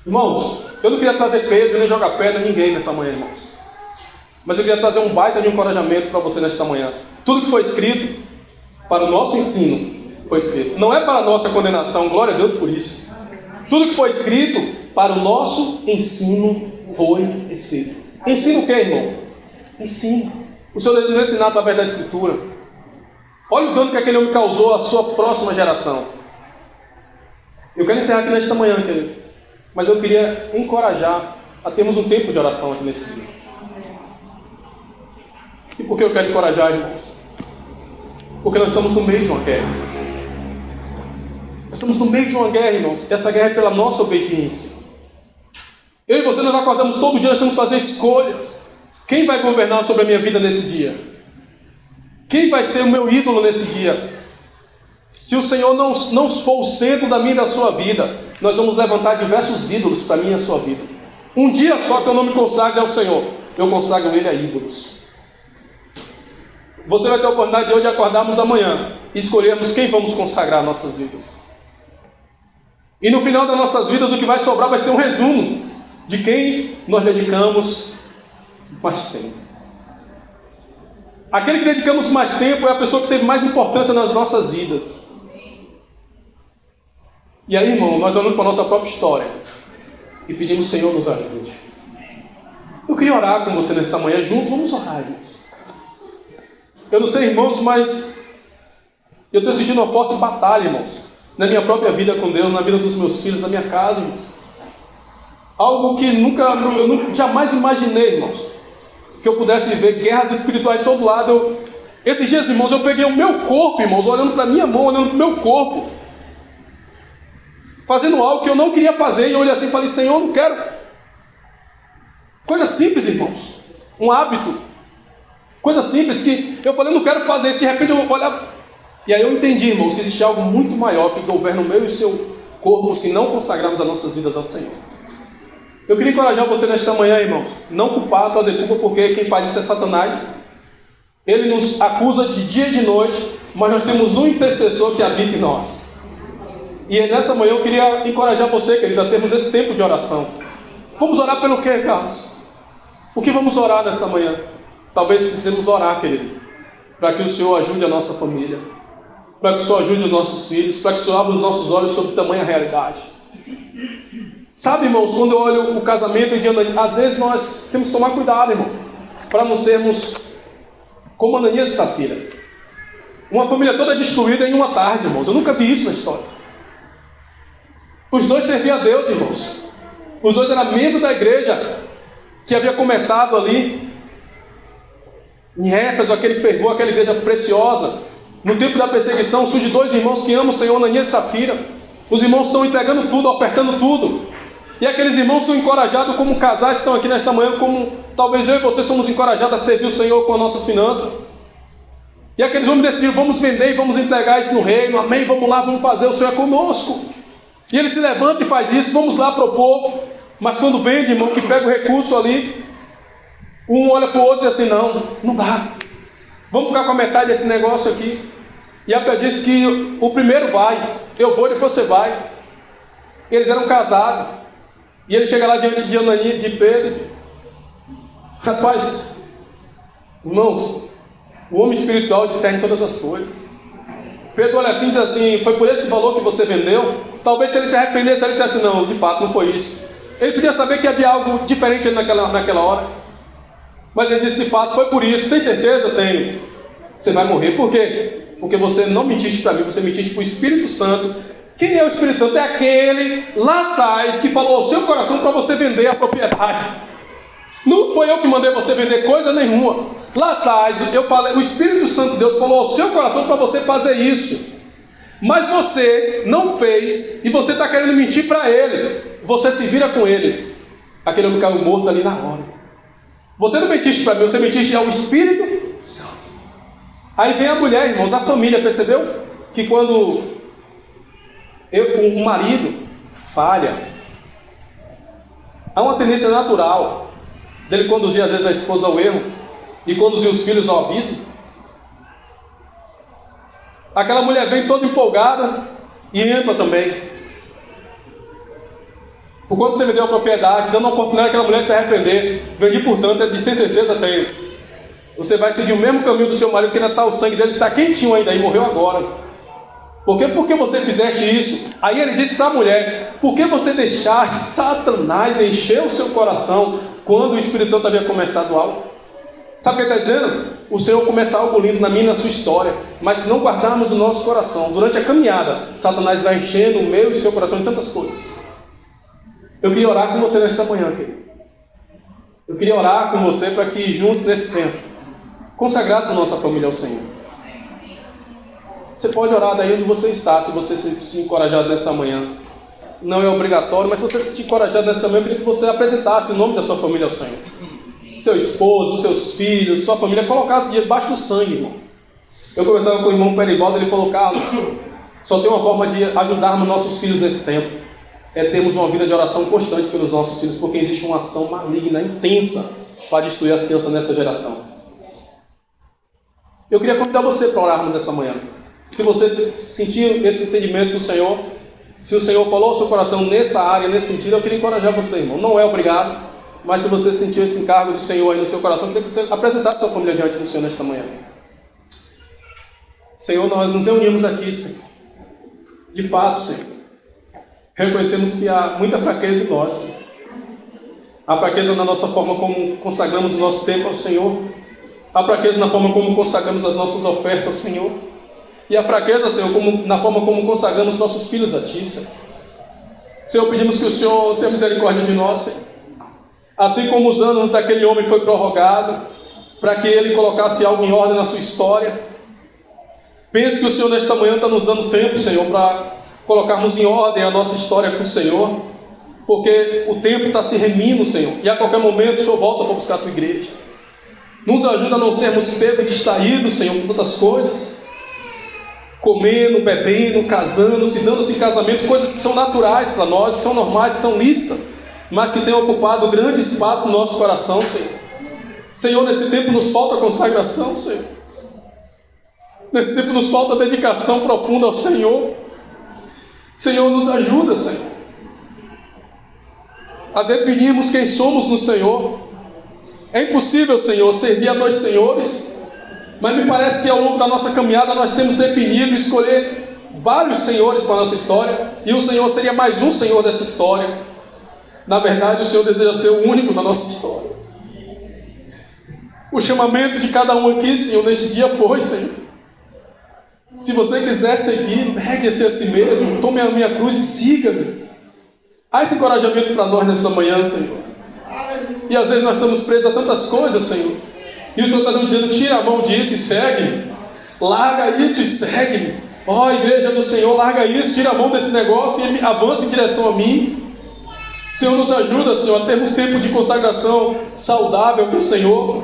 Irmãos, eu não queria trazer peso nem jogar pedra em ninguém nessa manhã, irmãos. Mas eu queria trazer um baita de encorajamento para você nesta manhã. Tudo que foi escrito para o nosso ensino foi escrito. Não é para a nossa condenação, glória a Deus por isso. Tudo que foi escrito para o nosso ensino foi escrito. Ensino o que, irmão? Ensino. O Senhor deve nos ensinar através da Escritura. Olha o dano que aquele homem causou à sua próxima geração. Eu quero encerrar aqui nesta manhã, querido. Mas eu queria encorajar a termos um tempo de oração aqui nesse dia. E por que eu quero encorajar, irmãos? Porque nós estamos no meio de uma guerra. Nós estamos no meio de uma guerra, irmãos. Essa guerra é pela nossa obediência. Eu e você, nós acordamos todo dia, nós temos que fazer escolhas. Quem vai governar sobre a minha vida nesse dia? Quem vai ser o meu ídolo nesse dia? Se o Senhor não for o centro da minha e da sua vida, nós vamos levantar diversos ídolos para mim e a sua vida. Um dia só que eu não me consagre ao Senhor, eu consagro Ele a ídolos. Você vai ter a oportunidade de hoje acordarmos amanhã e escolhermos quem vamos consagrar nossas vidas. E no final das nossas vidas, o que vai sobrar vai ser um resumo de quem nós dedicamos mais tempo. Aquele que dedicamos mais tempo é a pessoa que teve mais importância nas nossas vidas. E aí, irmão, nós olhamos para a nossa própria história e pedimos: Senhor, nos ajude. Eu queria orar com você nesta manhã, juntos, vamos orar, irmãos. Eu não sei, irmãos, mas eu estou sentindo uma forte batalha, irmãos, na minha própria vida com Deus, na vida dos meus filhos, na minha casa, irmãos. Algo que eu jamais imaginei, irmãos, que eu pudesse viver guerras espirituais de todo lado. Esses dias, irmãos, eu peguei o meu corpo, irmãos, olhando para a minha mão, olhando para o meu corpo, fazendo algo que eu não queria fazer, e eu olhei assim e falei: Senhor, eu não quero. Coisa simples, irmãos, um hábito, coisa simples que eu falei: eu não quero fazer isso. De repente eu olhava, e aí eu entendi, irmãos, que existe algo muito maior que governa o meu e o seu corpo se não consagrarmos as nossas vidas ao Senhor. Eu queria encorajar você nesta manhã, irmãos, não culpar, fazer culpa, porque quem faz isso é Satanás. Ele nos acusa de dia e de noite, mas nós temos um intercessor que habita em nós. E nessa manhã eu queria encorajar você, querido, a termos esse tempo de oração. Vamos orar pelo quê, Carlos? O que vamos orar nessa manhã? Talvez precisemos orar, querido, para que o Senhor ajude a nossa família, para que o Senhor ajude os nossos filhos, para que o Senhor abra os nossos olhos sobre tamanha realidade. Sabe, irmãos, quando eu olho o casamento de Ananias, às vezes nós temos que tomar cuidado, irmão, para não sermos como Ananias e Safira. Uma família toda destruída em uma tarde, irmãos. Eu nunca vi isso na história. Os dois serviam a Deus, irmãos. Os dois eram membros da igreja que havia começado ali em Éfeso, aquele fervor, aquela igreja preciosa. No tempo da perseguição, surgem dois irmãos que amam o Senhor, Ananias e Safira. Os irmãos estão entregando tudo, ofertando tudo. E aqueles irmãos são encorajados como casais que estão aqui nesta manhã, como talvez eu e você somos encorajados a servir o Senhor com as nossas finanças. E aqueles homens decidiram: vamos vender e vamos entregar isso no reino, amém, vamos lá, vamos fazer, o Senhor é conosco. E ele se levanta e faz isso: vamos lá propor. Mas quando vende, irmão, que pega o recurso ali, um olha para o outro e diz assim: não dá, vamos ficar com a metade desse negócio aqui. E a Bíblia diz que o primeiro vai, eu vou, depois você vai. Eles eram casados. E ele chega lá diante de Ananias, de Pedro. Rapaz, irmãos, o homem espiritual discerne todas as coisas. Pedro olha assim e diz assim: foi por esse valor que você vendeu? Talvez se ele se arrependesse, ele dissesse: não, de fato não foi isso. Ele podia saber que havia algo diferente naquela hora. Mas ele disse: de fato foi por isso. Tem certeza? Tenho. Você vai morrer. Por quê? Porque você não mentiste para mim, você mentiste para o Espírito Santo. Quem é o Espírito Santo? É aquele lá atrás que falou ao seu coração para você vender a propriedade. Não foi eu que mandei você vender coisa nenhuma. Lá atrás eu falei, o Espírito Santo de Deus falou ao seu coração para você fazer isso. Mas você não fez e você está querendo mentir para ele. Você se vira com ele. Aquele homem caiu morto ali na hora. Você não mentiste para mim, você mentiste ao Espírito Santo. Aí vem a mulher, irmãos, a família, percebeu? Que quando o marido falha, há uma tendência natural dele conduzir às vezes a esposa ao erro e conduzir os filhos ao abismo. Aquela mulher vem toda empolgada e entra também. Por quanto você me deu a propriedade, dando a oportunidade àquela mulher de se arrepender, vendi portanto, ele diz: tem certeza? Tenho. Você vai seguir o mesmo caminho do seu marido, que ainda está, o sangue dele está quentinho ainda e morreu agora. Por que você fizeste isso? Aí ele disse para a mulher: por que você deixaste Satanás encher o seu coração quando o Espírito Santo havia começado algo? Sabe o que ele está dizendo? O Senhor começa algo lindo na minha e na sua história, mas se não guardarmos o nosso coração, durante a caminhada, Satanás vai enchendo o meu e o seu coração de tantas coisas. Eu queria orar com você nesta manhã, querido. Eu queria orar com você para que juntos nesse tempo consagrasse a nossa família ao Senhor. Você pode orar daí onde você está, se você se sentir encorajado nessa manhã. Não é obrigatório, mas se você se sentir encorajado nessa manhã, eu queria que você apresentasse o nome da sua família ao Senhor. Seu esposo, seus filhos, sua família, colocasse debaixo do sangue, irmão. Eu conversava com o irmão Perivaldo, ele falou: Carlos, só tem uma forma de ajudarmos nossos filhos nesse tempo. É termos uma vida de oração constante pelos nossos filhos, porque existe uma ação maligna, intensa, para destruir as crianças nessa geração. Eu queria convidar você para orarmos nessa manhã. Se você sentir esse entendimento do Senhor, se o Senhor falou ao seu coração nessa área, nesse sentido, eu queria encorajar você, irmão. Não é obrigado, mas se você sentir esse encargo do Senhor aí no seu coração, tem que apresentar a sua família diante do Senhor nesta manhã. Senhor, nós nos reunimos aqui, Senhor. De fato, Senhor, reconhecemos que há muita fraqueza em nós, Senhor. Há fraqueza na nossa forma como consagramos o nosso tempo ao Senhor. Há fraqueza na forma como consagramos as nossas ofertas ao Senhor. E há fraqueza, Senhor, na forma como consagramos nossos filhos a Ti, Senhor. Senhor, pedimos que o Senhor tenha misericórdia de nós, Senhor. Assim como os anos daquele homem foi prorrogado, para que ele colocasse algo em ordem na sua história. Penso que o Senhor nesta manhã está nos dando tempo, Senhor, para colocarmos em ordem a nossa história com o Senhor, porque o tempo está se remindo, Senhor, e a qualquer momento o Senhor volta para buscar a Tua igreja. Nos ajuda a não sermos pegos e distraídos, Senhor, com tantas coisas, comendo, bebendo, casando, se dando-se em casamento, coisas que são naturais para nós, que são normais, que são lícitas, mas que têm ocupado grande espaço no nosso coração, Senhor. Senhor, nesse tempo nos falta consagração, Senhor. Nesse tempo nos falta dedicação profunda ao Senhor. Senhor, nos ajuda, Senhor, a definirmos quem somos no Senhor. É impossível, Senhor, servir a dois senhores, mas me parece que ao longo da nossa caminhada nós temos definido escolher vários senhores para a nossa história, e o Senhor seria mais um senhor dessa história. Na verdade, o Senhor deseja ser o único na nossa história. O chamamento de cada um aqui, Senhor, neste dia foi, Senhor: se você quiser seguir, negue-se a si mesmo, tome a minha cruz e siga-me. Há esse encorajamento para nós nessa manhã, Senhor. E às vezes nós estamos presos a tantas coisas, Senhor. E o Senhor está nos dizendo: tira a mão disso e segue-me. Larga isso e segue-me. Ó, igreja do Senhor, larga isso, tira a mão desse negócio e avança em direção a mim. Senhor, nos ajuda, Senhor, a termos tempo de consagração saudável para o Senhor.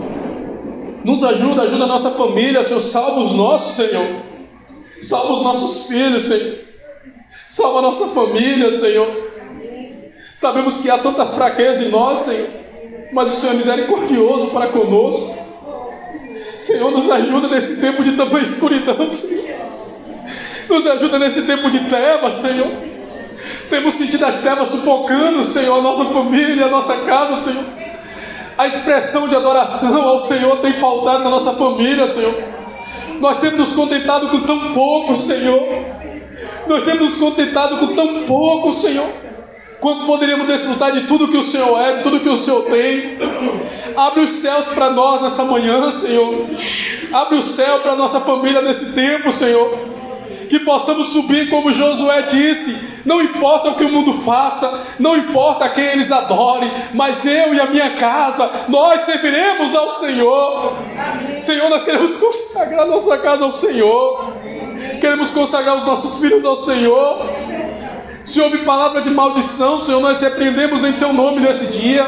Nos ajuda, ajuda a nossa família, Senhor. Salva os nossos, Senhor. Salva os nossos filhos, Senhor. Salva a nossa família, Senhor. Sabemos que há tanta fraqueza em nós, Senhor, mas o Senhor é misericordioso para conosco. Senhor, nos ajuda nesse tempo de tanta escuridão, Senhor. Nos ajuda nesse tempo de trevas, Senhor. Temos sentido as trevas sufocando, Senhor, a nossa família, a nossa casa, Senhor. A expressão de adoração ao Senhor tem faltado na nossa família, Senhor. Nós temos nos contentado com tão pouco, Senhor. Nós temos nos contentado com tão pouco, Senhor, quando poderíamos desfrutar de tudo que o Senhor é, de tudo que o Senhor tem. Abre os céus para nós nessa manhã, Senhor. Abre o céu para a nossa família nesse tempo, Senhor. Que possamos subir como Josué disse: não importa o que o mundo faça, não importa quem eles adorem, mas eu e a minha casa, nós serviremos ao Senhor. Senhor, nós queremos consagrar nossa casa ao Senhor. Queremos consagrar os nossos filhos ao Senhor. Se houve palavra de maldição, Senhor, nós repreendemos em Teu nome nesse dia.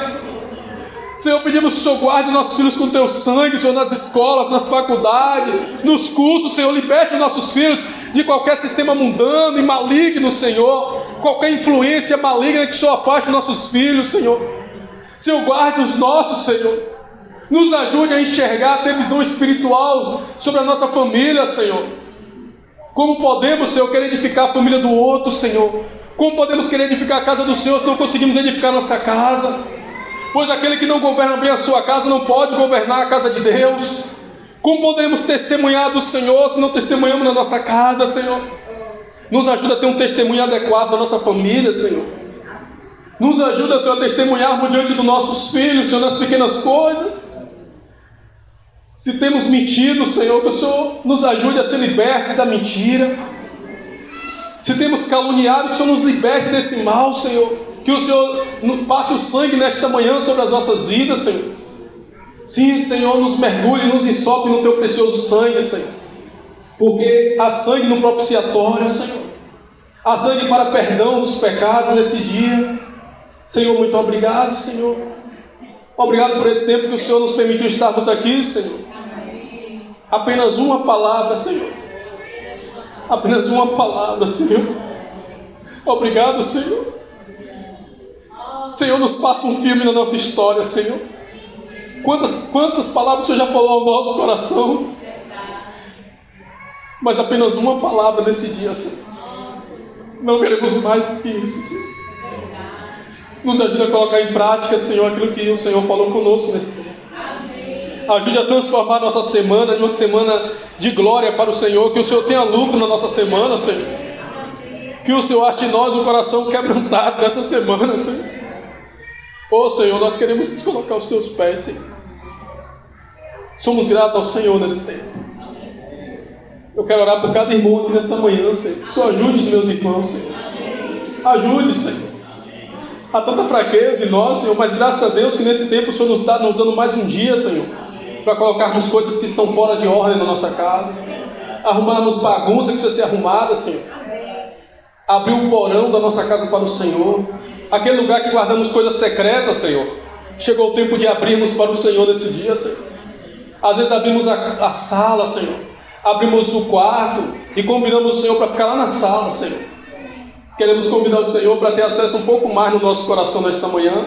Senhor, pedimos que o Senhor guarde nossos filhos com Teu sangue, Senhor, nas escolas, nas faculdades, nos cursos, Senhor. Liberte nossos filhos de qualquer sistema mundano e maligno, Senhor. Qualquer influência maligna que o Senhor afaste nossos filhos, Senhor. Senhor, guarde os nossos, Senhor. Nos ajude a enxergar, a ter visão espiritual sobre a nossa família, Senhor. Como podemos, Senhor, querer edificar a família do outro, Senhor? Como podemos querer edificar a casa do Senhor se não conseguimos edificar a nossa casa? Pois aquele que não governa bem a sua casa não pode governar a casa de Deus. Como poderemos testemunhar do Senhor se não testemunhamos na nossa casa, Senhor? Nos ajuda a ter um testemunho adequado da nossa família, Senhor. Nos ajuda, Senhor, a testemunharmos diante dos nossos filhos, Senhor, nas pequenas coisas. Se temos mentido, Senhor, que o Senhor nos ajude a ser libertos da mentira. Se temos caluniado, que o Senhor nos liberte desse mal, Senhor. Que o Senhor passe o sangue nesta manhã sobre as nossas vidas, Senhor. Sim, Senhor, nos mergulhe, nos ensope no Teu precioso sangue, Senhor. Porque há sangue no propiciatório, Senhor. Há sangue para perdão dos pecados nesse dia. Senhor, muito obrigado, Senhor. Obrigado por esse tempo que o Senhor nos permitiu estarmos aqui, Senhor. Apenas uma palavra, Senhor. Apenas uma palavra, Senhor. Obrigado, Senhor. Senhor, nos passa um filme na nossa história, Senhor. Quantas palavras o Senhor já falou ao nosso coração. Mas apenas uma palavra nesse dia, Senhor. Não queremos mais do que isso, Senhor. Nos ajuda a colocar em prática, Senhor, aquilo que o Senhor falou conosco nesse tempo. Ajude a transformar nossa semana em uma semana de glória para o Senhor. Que o Senhor tenha lucro na nossa semana, Senhor. Que o Senhor ache em nós um coração quebrantado nessa semana, Senhor. Oh, Senhor, nós queremos nos colocar aos teus pés, Senhor. Somos gratos ao Senhor nesse tempo. Eu quero orar por cada irmão aqui nessa manhã, Senhor. Que o Senhor ajude os meus irmãos, Senhor. Ajude, Senhor. Há tanta fraqueza em nós, Senhor, mas graças a Deus que nesse tempo o Senhor nos está nos dando mais um dia, Senhor, para colocarmos coisas que estão fora de ordem na nossa casa, arrumarmos bagunça que precisa ser arrumada, Senhor, abrir o porão da nossa casa para o Senhor, aquele lugar que guardamos coisas secretas, Senhor, chegou o tempo de abrirmos para o Senhor nesse dia, Senhor. Às vezes abrimos a sala, Senhor, abrimos o quarto e convidamos o Senhor para ficar lá na sala, Senhor. Queremos convidar o Senhor para ter acesso um pouco mais no nosso coração nesta manhã.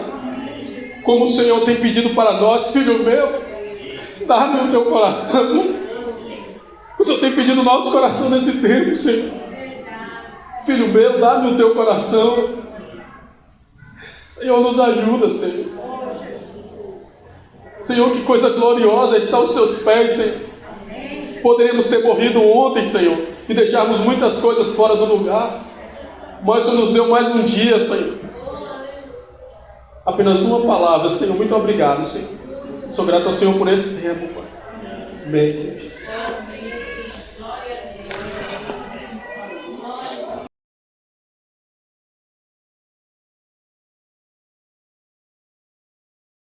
Como o Senhor tem pedido para nós, filho meu, dá-me o teu coração. O Senhor tem pedido o nosso coração nesse tempo, Senhor. Filho meu, dá-me o teu coração. Senhor, nos ajuda, Senhor. Senhor, que coisa gloriosa está aos teus pés, Senhor. Poderíamos ter morrido ontem, Senhor, e deixarmos muitas coisas fora do lugar. Mas o Senhor nos deu mais um dia, Senhor. Apenas uma palavra, Senhor. Muito obrigado, Senhor. Sou grato ao Senhor por esse tempo, Pai. Amém, Senhor.